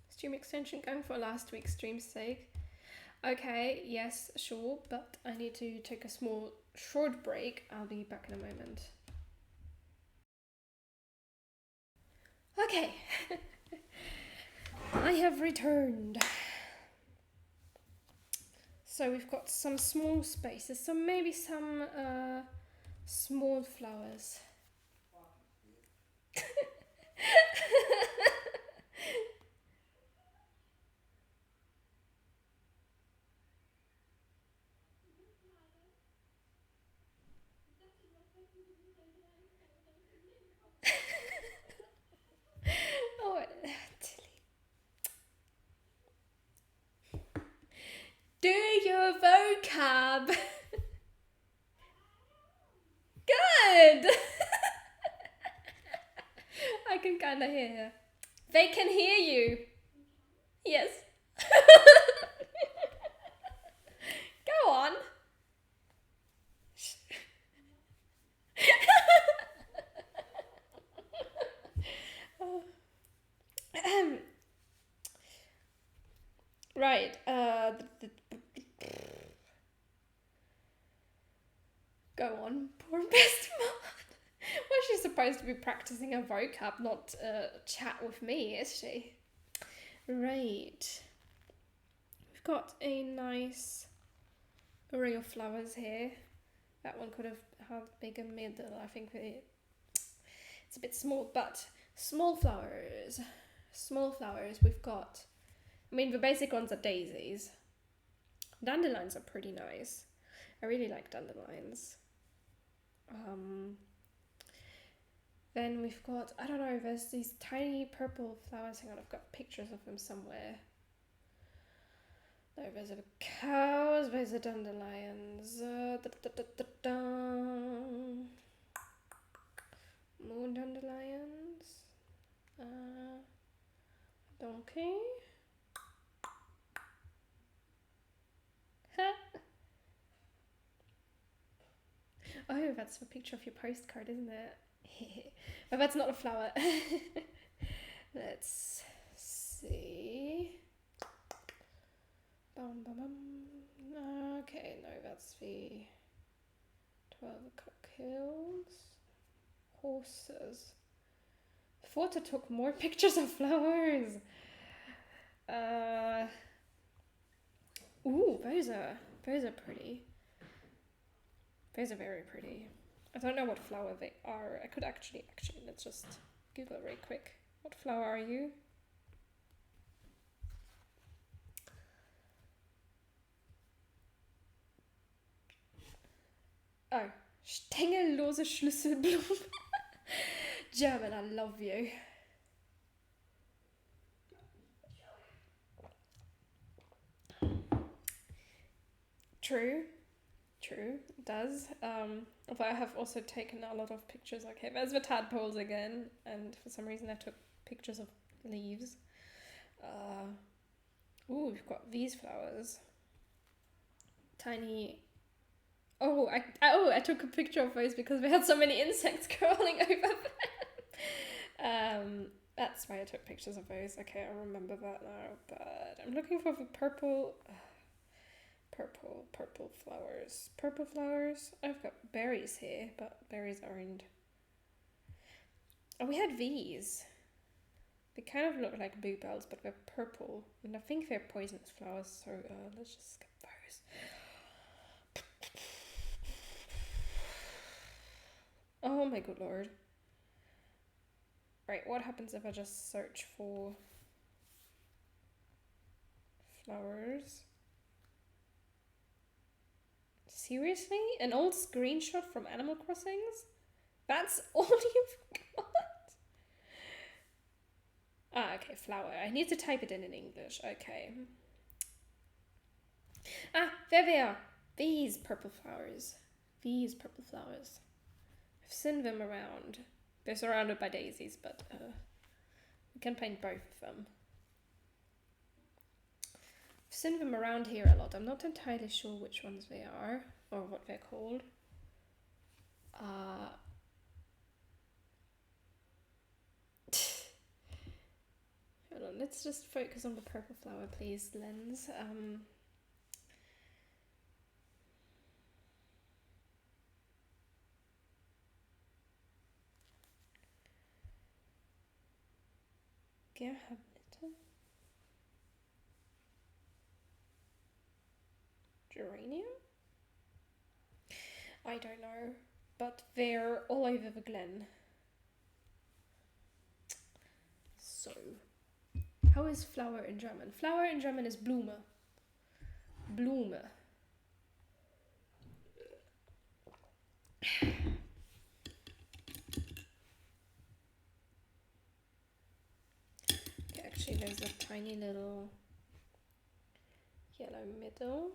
Stream extension going for last week's stream's sake. Okay, yes, sure, but I need to take a small short break. I'll be back in a moment. Okay. I have returned. So we've got some small spaces, so maybe some small flowers. Oh, do your vocab. Good. I can kind of hear. They can hear you. Yes. Go on. Right. Go on, poor best mom. Well, she's supposed to be practicing her vocab, not chat with me, is she? Right. We've got a nice array of flowers here. That one could have had bigger middle. I think it's a bit small, but small flowers. Small flowers. We've got, I mean, the basic ones are daisies. Dandelions are pretty nice. I really like dandelions. Then we've got, I don't know, there's these tiny purple flowers. Hang on, I've got pictures of them somewhere. No, there's the cows, there's the dandelions. More dandelions. Donkey. Oh, that's a picture of your postcard, isn't it? But that's not a flower. Let's see. Okay, no, that's the 12 o'clock hills. Horses. Thought I took more pictures of flowers. Ooh, those are pretty. Those are very pretty. I don't know what flower they are. I could actually, let's just Google it very quick. What flower are you? Oh, stängellose Schlüsselblume. German, I love you. True, it does. Although I have also taken a lot of pictures. Okay, there's the tadpoles again, and for some reason I took pictures of leaves. Ooh, we've got these flowers. Tiny. Oh, I took a picture of those because we had so many insects crawling over them. That's why I took pictures of those. Okay, I remember that now. But I'm looking for the purple flowers. Purple flowers. I've got berries here, but berries aren't. Oh, we had these. They kind of look like bluebells, but they're purple, and I think they're poisonous flowers. So let's just skip those. Oh my good lord. Right, what happens if I just search for flowers? Seriously? An old screenshot from Animal Crossings? That's all you've got? Ah, okay, flower. I need to type it in English. Okay. Ah, there they are. These purple flowers. I've seen them around. They're surrounded by daisies, but we can paint both of them. I've seen them around here a lot. I'm not entirely sure which ones they are or what they're called. Hold on, let's just focus on the purple flower, please, lens. Gerhabnita? Geranium? I don't know, but they're all over the glen. So, how is flower in German? Flower in German is Blume. Blume. Okay, actually there's a tiny little yellow middle.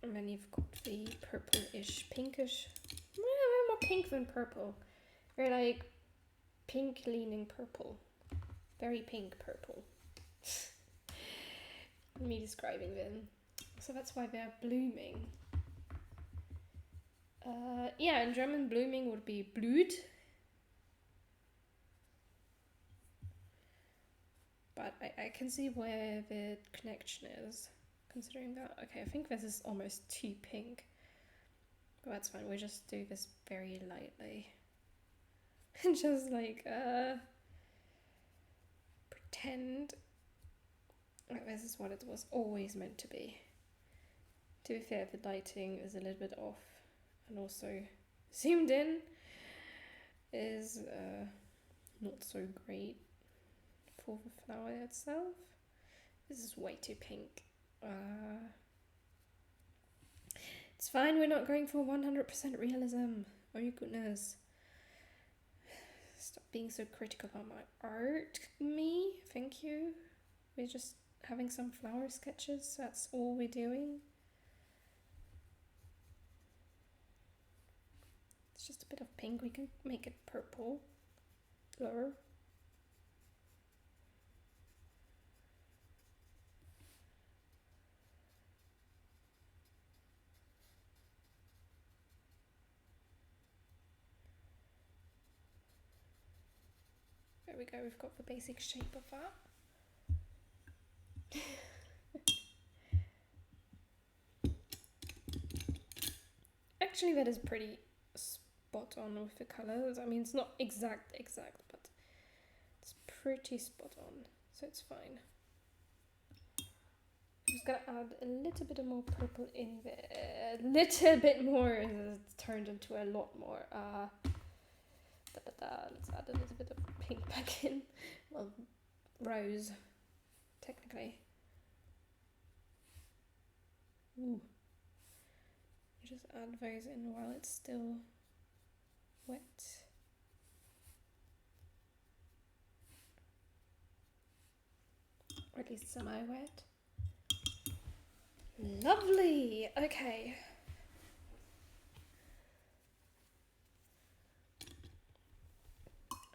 And then you've got the purple-ish, pinkish. Well, they're more pink than purple. They're like pink-leaning purple. Very pink purple. Me describing them. So that's why they're blooming. Yeah, in German blooming would be blüht. But I can see where the connection is. Considering that, okay, I think this is almost too pink. But that's fine, we just do this very lightly. And just like, pretend like this is what it was always meant to be. To be fair, the lighting is a little bit off. And also, zoomed in is not so great for the flower itself. This is way too pink. It's fine, we're not going for 100% realism. Oh your goodness. Stop being so critical about my art, me. Thank you. We're just having some flower sketches. That's all we're doing. It's just a bit of pink. We can make it purple. Blur. There we go, we've got the basic shape of that. Actually, that is pretty spot on with the colours. I mean, it's not exact, but it's pretty spot on. so it's fine. I'm just gonna add a little bit more purple in there. A little bit more. It's turned into a lot more. Let's add a little bit of pink back in. Well, rose, technically. Ooh. You just add those in while it's still wet. Or at least semi-wet. Lovely! Okay.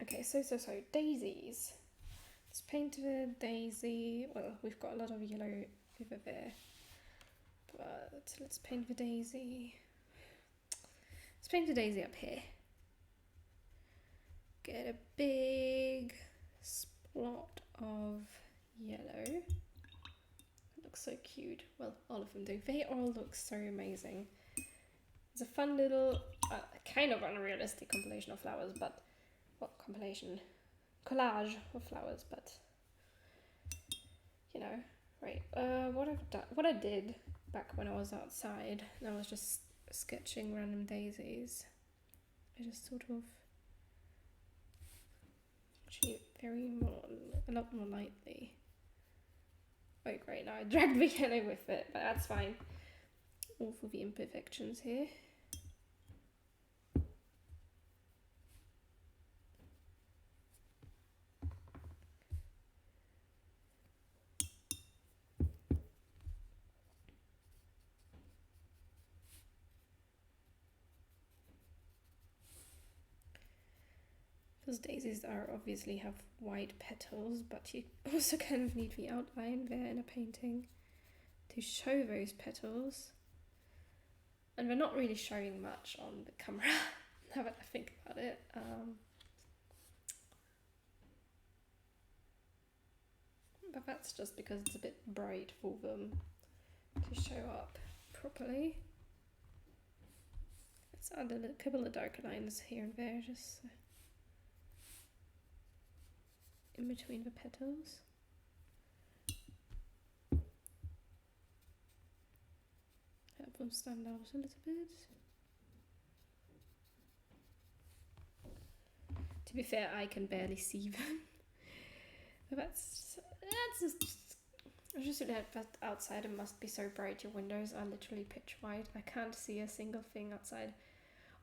Okay, so daisies. Let's paint the daisy. Well, we've got a lot of yellow over there. But let's paint the daisy. Let's paint the daisy up here. Get a big splot of yellow. It looks so cute. Well, all of them do. They all look so amazing. It's a fun little, kind of unrealistic compilation of flowers, but, well, collage of flowers, but, you know, right. What I did back when I was outside, and I was just sketching random daisies. I just sort of, actually a lot more lightly. Oh great, now I dragged the yellow with it, but that's fine. All for the imperfections here. Because daisies obviously have white petals, but you also kind of need the outline there in a painting to show those petals. And they're not really showing much on the camera, now that I think about it. But that's just because it's a bit bright for them to show up properly. Let's add a couple of darker lines here and there, just in between the petals. Help them stand out a little bit. To be fair, I can barely see them. But that's just that outside it must be so bright. Your windows are literally pitch white. I can't see a single thing outside.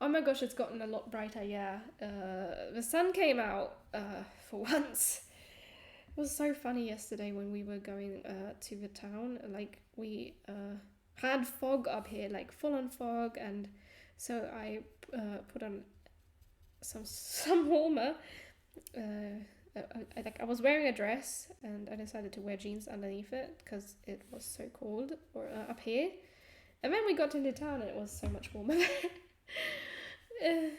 Oh my gosh, it's gotten a lot brighter, yeah. The sun came out for once. It was so funny yesterday when we were going to the town. Like, we had fog up here, like full on fog, and so I put on some warmer. I was wearing a dress and I decided to wear jeans underneath it because it was so cold up here. And then we got into town and it was so much warmer. There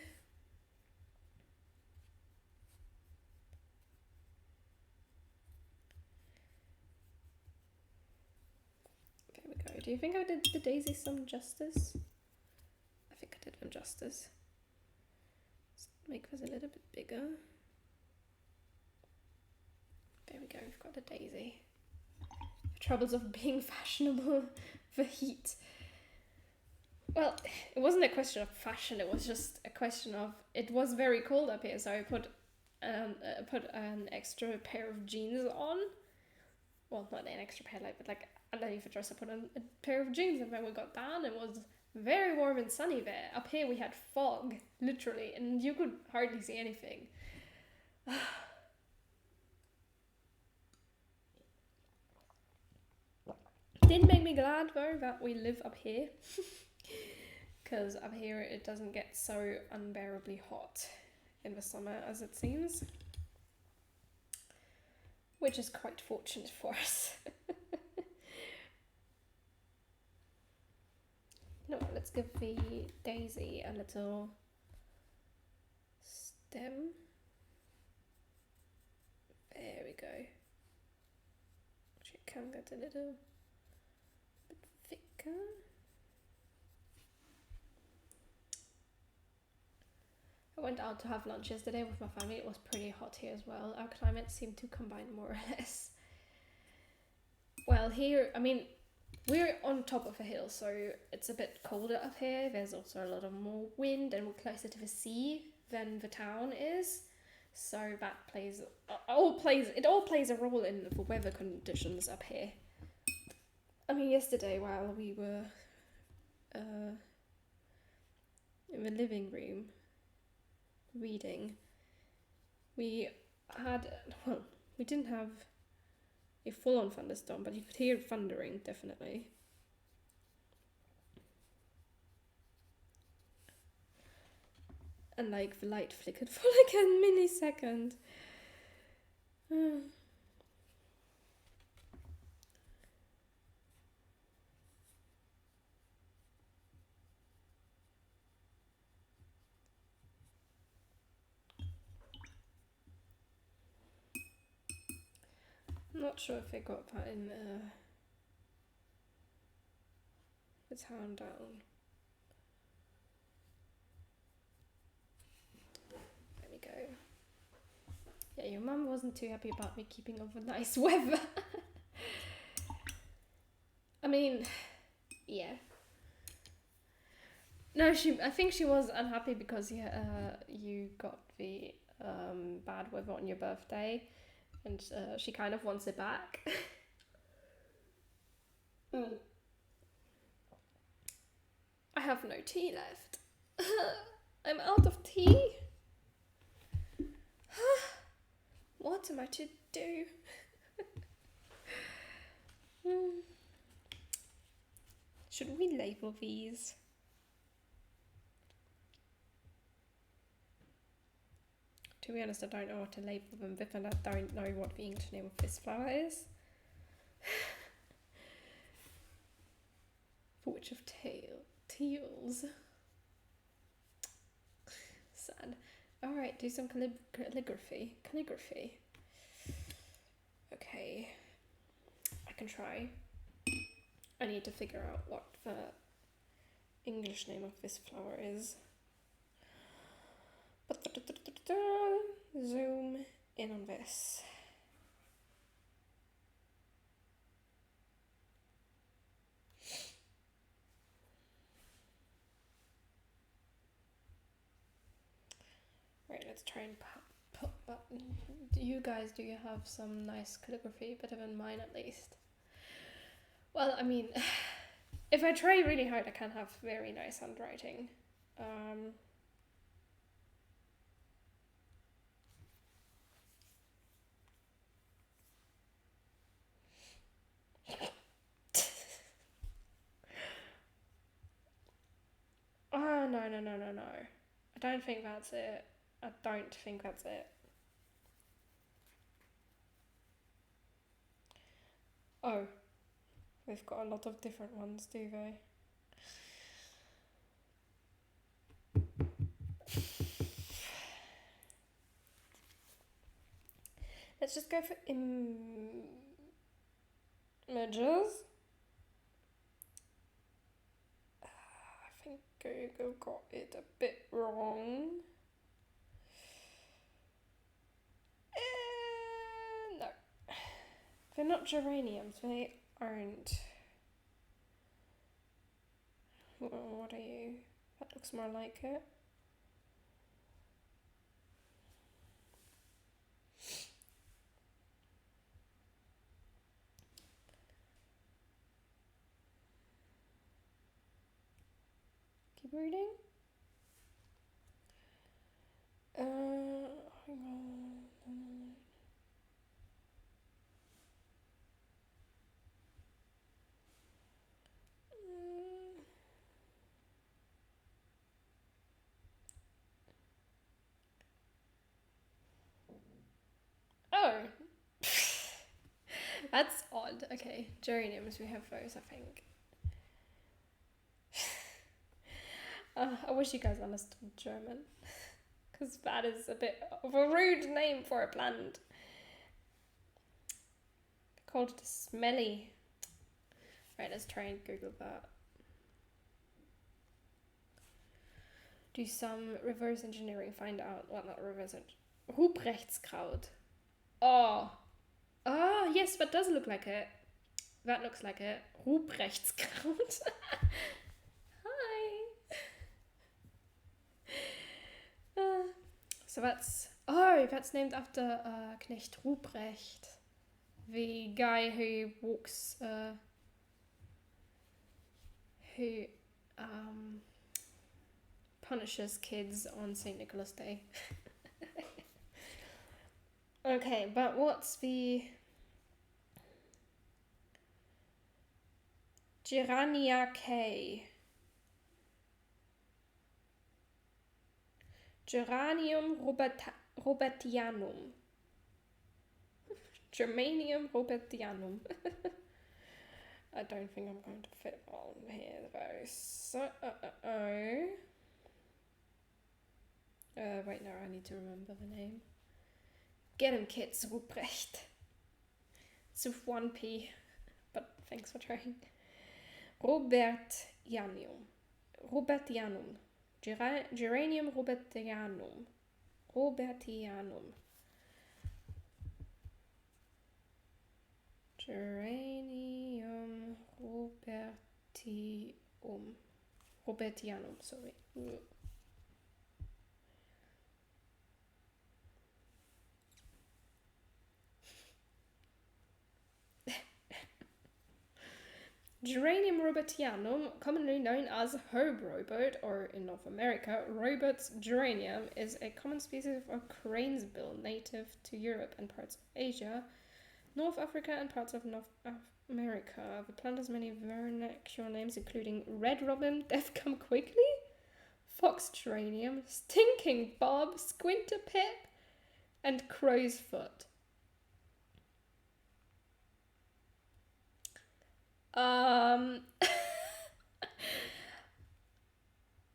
we go. Do you think I did the daisies some justice? I think I did them justice. Let's make this a little bit bigger. There we go, we've got a daisy. The troubles of being fashionable, the heat. Well, it wasn't a question of fashion, it was just a question of, it was very cold up here, so I put an extra pair of jeans on. Well, not an extra pair, but like underneath the dress I put on a pair of jeans, and when we got down it was very warm and sunny there. Up here we had fog, literally, and you could hardly see anything. Did make me glad though that we live up here, because up here it doesn't get so unbearably hot in the summer as it seems, which is quite fortunate for us. You know what, let's give the daisy a little stem. There we go. Actually, it can get a little bit thicker. I I went out to have lunch yesterday with my family. It was pretty hot here as well. Our climates seem to combine more or less. Well, here, I mean, we're on top of a hill, so it's a bit colder up here. There's also a lot of more wind, and we're closer to the sea than the town is. So that all plays a role in the weather conditions up here. I mean, yesterday while we were in the living room reading, we didn't have a full-on thunderstorm, but you could hear thundering, definitely. And like the light flickered for like a millisecond. I'm not sure if they got that in the town down. There we go. Yeah, your mum wasn't too happy about me keeping up with nice weather. I mean, yeah. No, I think she was unhappy because you got the bad weather on your birthday, and she kind of wants it back. I have no tea left. I'm out of tea. What am I to do? Should we label these? To be honest, I don't know what to label them with, and I don't know what the English name of this flower is. For which of teals? Sad. Alright, do some calligraphy. Okay. I can try. I need to figure out what the English name of this flower is. Zoom in on this. Right, let's try and put button. Do you have some nice calligraphy, better than mine at least? Well, I mean, if I try really hard, I can have very nice handwriting. Oh, no. I don't think that's it. Oh, they've got a lot of different ones, do they? Let's just go for images. I think Google got it a bit wrong. No. They're not geraniums, they aren't. What are you? That looks more like it. Keep reading. Hang on. Oh. That's odd. Okay, geraniums, we have those, I think. I wish you guys understood German, because that is a bit of a rude name for a plant. Called smelly. Right, let's try and Google that. do some reverse engineering, find out, well, not reverse engineering, Ruprechtskraut. Oh, yes, that does look like it. That looks like it. Ruprechtskraut. Hi. So that's named after Knecht Ruprecht, the guy who walks, who punishes kids on St. Nicholas Day. Okay, but what's the Geraniaceae? Geranium robertianum. Germanium robertianum. I don't think I'm going to fit on here though. So, wait, no, I need to remember the name. Get him, kids, Ruprecht. It's with 1P, but thanks for trying. Robertianum. Geranium robertianum. Geranium robertianum, sorry. Geranium robertianum, commonly known as herb robert, or in North America, Robert's geranium, is a common species of cranesbill native to Europe and parts of Asia, North Africa and parts of North America. The plant has many vernacular names, including red robin, death come quickly, fox geranium, stinking bob, squinter pip, and crow's foot.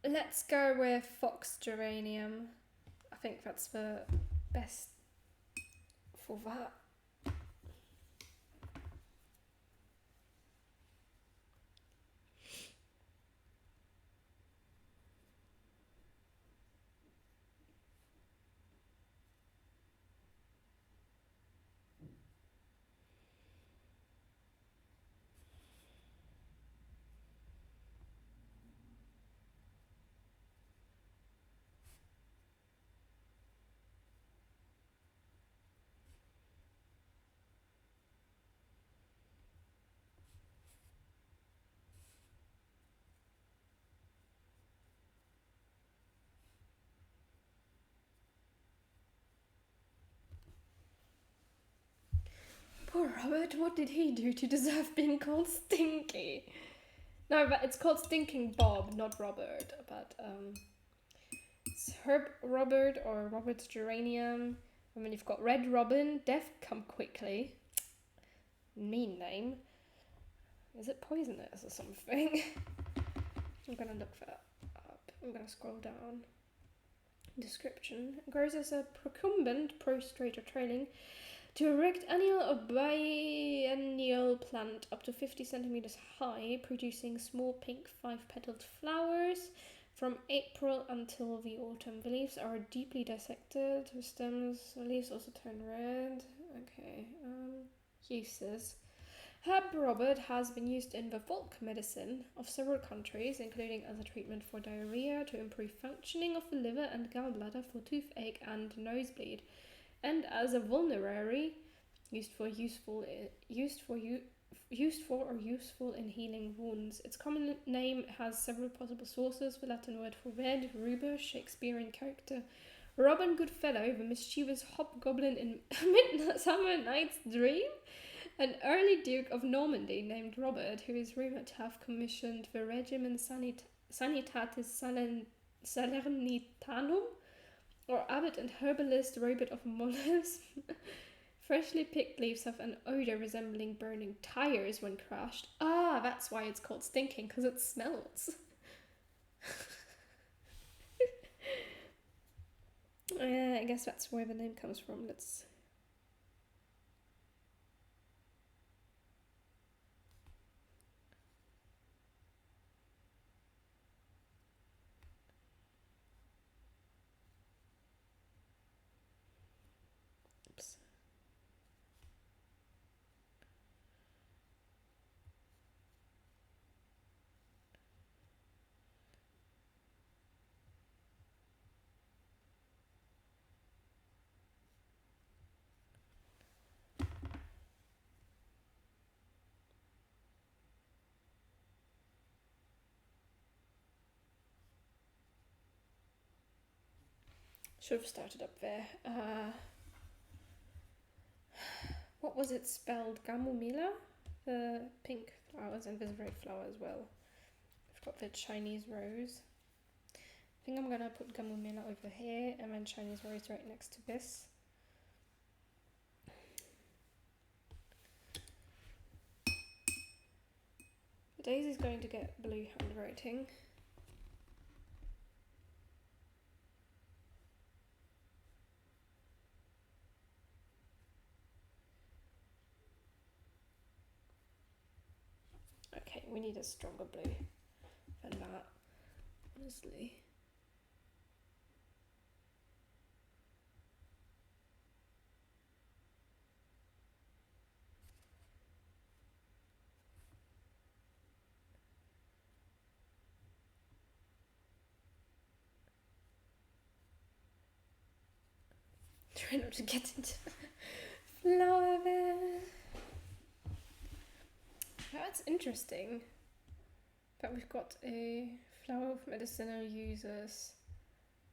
Let's go with fox geranium. I think that's the best for that. Poor Robert, what did he do to deserve being called Stinky? No, but it's called Stinking Bob, not Robert. But it's Herb Robert or Robert's geranium. I mean, you've got Red Robin, Death Come Quickly. Mean name. Is it poisonous or something? I'm gonna look that up. I'm gonna scroll down. Description. Grows as a procumbent, prostrate or trailing to erect annual or biennial plant up to 50 centimeters high, producing small pink 5-petaled flowers from April until the autumn. The leaves are deeply dissected. The stems, the leaves also turn red. Okay. Uses. Herb Robert has been used in the folk medicine of several countries, including as a treatment for diarrhea, to improve functioning of the liver and gallbladder, for toothache and nosebleed, and as a vulnerary, used for in healing wounds. Its common name has several possible sources. The Latin word for red, ruber, Shakespearean character Robin Goodfellow, the mischievous hobgoblin in Midsummer Night's Dream, an early Duke of Normandy named Robert, who is rumoured to have commissioned the Regimen Sanitatis Salernitanum, or abbot and herbalist Robert of Molles. Freshly picked leaves have an odour resembling burning tires when crushed. Ah, that's why it's called stinking, because it smells. I guess that's where the name comes from. Let's... Should have started up there. What was it spelled? Gamomila? The pink flowers, and there's red flower as well. I've got the Chinese rose. I think I'm gonna put Gamomila over here and then Chinese rose right next to this. The daisy's going to get blue handwriting. Okay, we need a stronger blue than that, honestly. Try not to get into flower there. That's interesting that we've got a flower of medicinal uses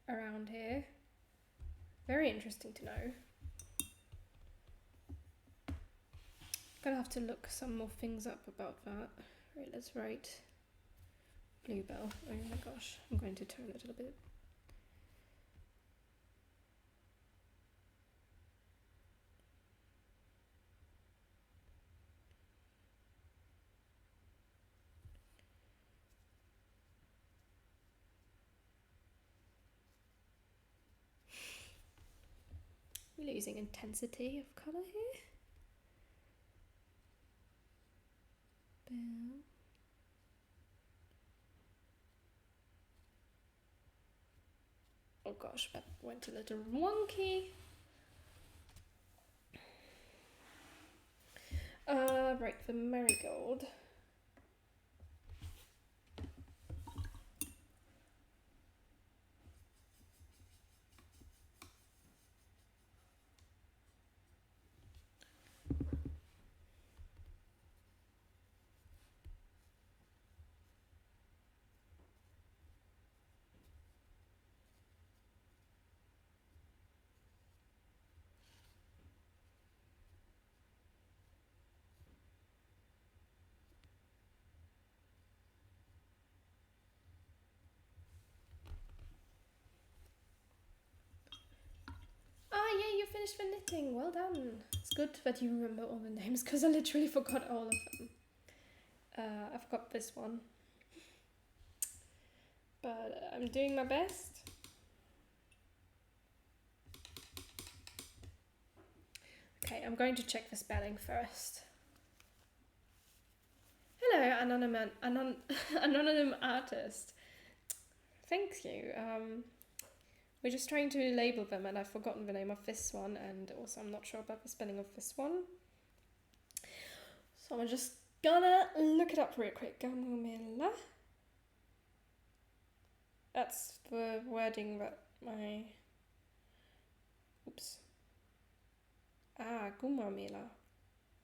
around here. Very interesting to know. Gonna have to look some more things up about that. Right, let's write bluebell. Oh my gosh, I'm going to turn it a little bit. Losing intensity of colour here. Bell. Oh gosh, that went a little wonky. Right, the marigold. Ah, yeah, you finished the knitting. Well done. It's good that you remember all the names because I literally forgot all of them. I forgot this one. But I'm doing my best. Okay, I'm going to check the spelling first. Hello, anonymous artist. Thank you. We're just trying to label them and I've forgotten the name of this one and also I'm not sure about the spelling of this one. So I'm just gonna look it up real quick. Gamomila. That's the wording that my... Oops. Ah, Gumamila.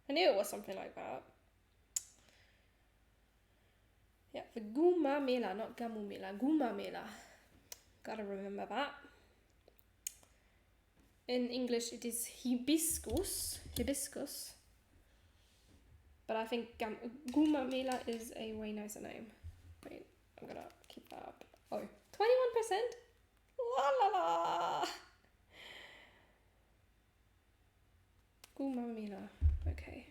I knew it was something like that. Yeah, the Gumamila, not Gamomila. Gumamila. Gotta remember that. In English it is hibiscus. But I think Gumamila is a way nicer name. Wait, I'm gonna keep that up. Oh, 21%? La la la! Gumamila. Okay.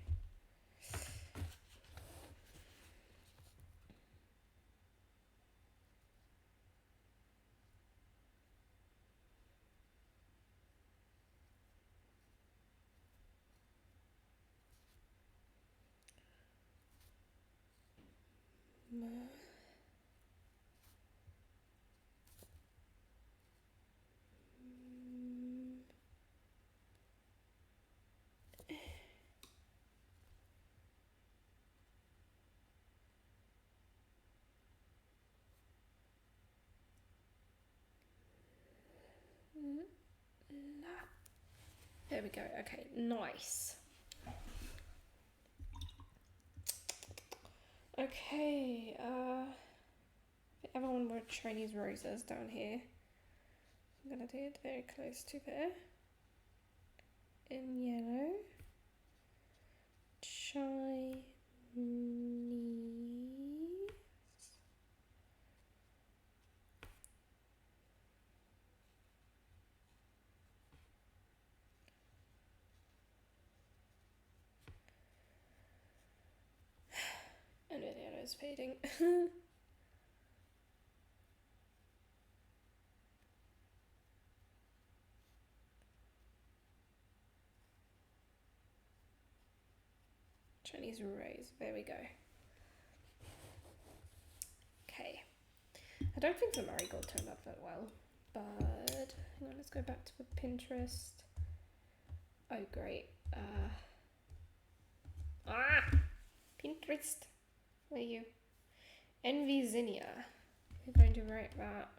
There we go. Okay, nice. Okay, the other one were Chinese roses down here. I'm gonna do it very close to there. In yellow. Chinese. And the yellow is fading. Chinese rose, there we go. Okay. I don't think the marigold turned out that well, but hang on, let's go back to the Pinterest. Oh, great. Pinterest. Where are you? Envy Zinnia. We're going to write that.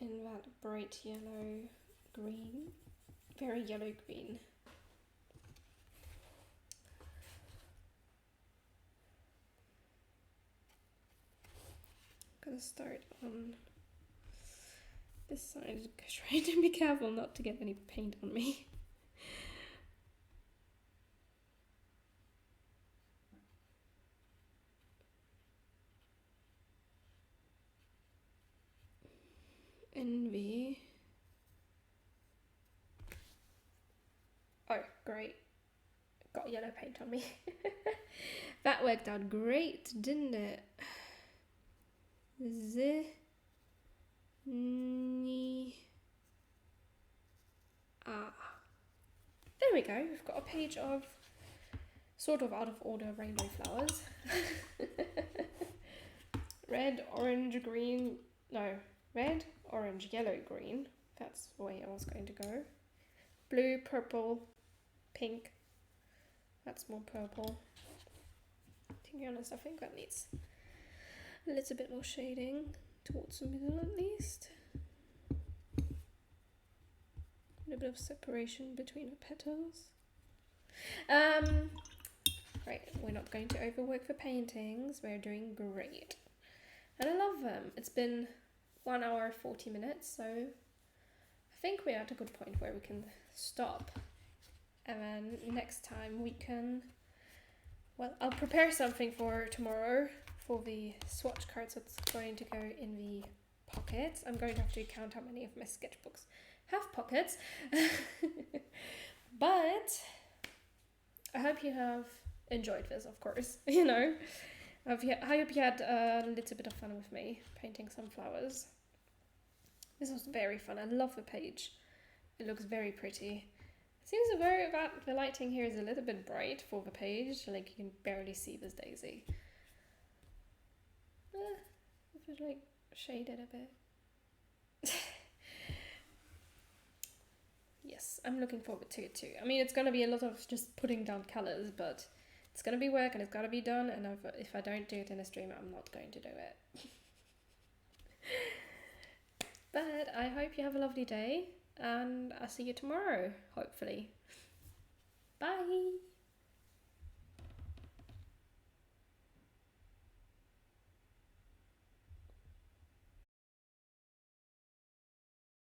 In that bright yellow green. Very yellow green. I'm gonna start on this side, trying to be careful not to get any paint on me. Envy. Oh, great. Got yellow paint on me. That worked out great, didn't it? There we go. We've got a page of sort of out of order rainbow flowers. Red, orange, green. No, red, orange, yellow, green. That's the way I was going to go. Blue, purple, pink. That's more purple. To be honest, I think that needs a little bit more shading towards the middle at least. A little bit of separation between the petals. Right, we're not going to overwork the paintings. We're doing great. And I love them. It's been 1 hour, 40 minutes, so I think we're at a good point where we can stop. And then next time we can, well, I'll prepare something for tomorrow for the swatch cards that's going to go in the pockets. I'm going to have to count how many of my sketchbooks have pockets. But I hope you have enjoyed this, of course, you know. I hope you had a little bit of fun with me painting some flowers. This was very fun. I love the page. It looks very pretty. It seems the lighting here is a little bit bright for the page, like you can barely see this daisy. If it like shaded a bit. Yes, I'm looking forward to it too. I mean, it's gonna be a lot of just putting down colors, but it's gonna be work and it's gotta be done. And if I don't do it in a stream, I'm not going to do it. But I hope you have a lovely day, and I'll see you tomorrow, hopefully.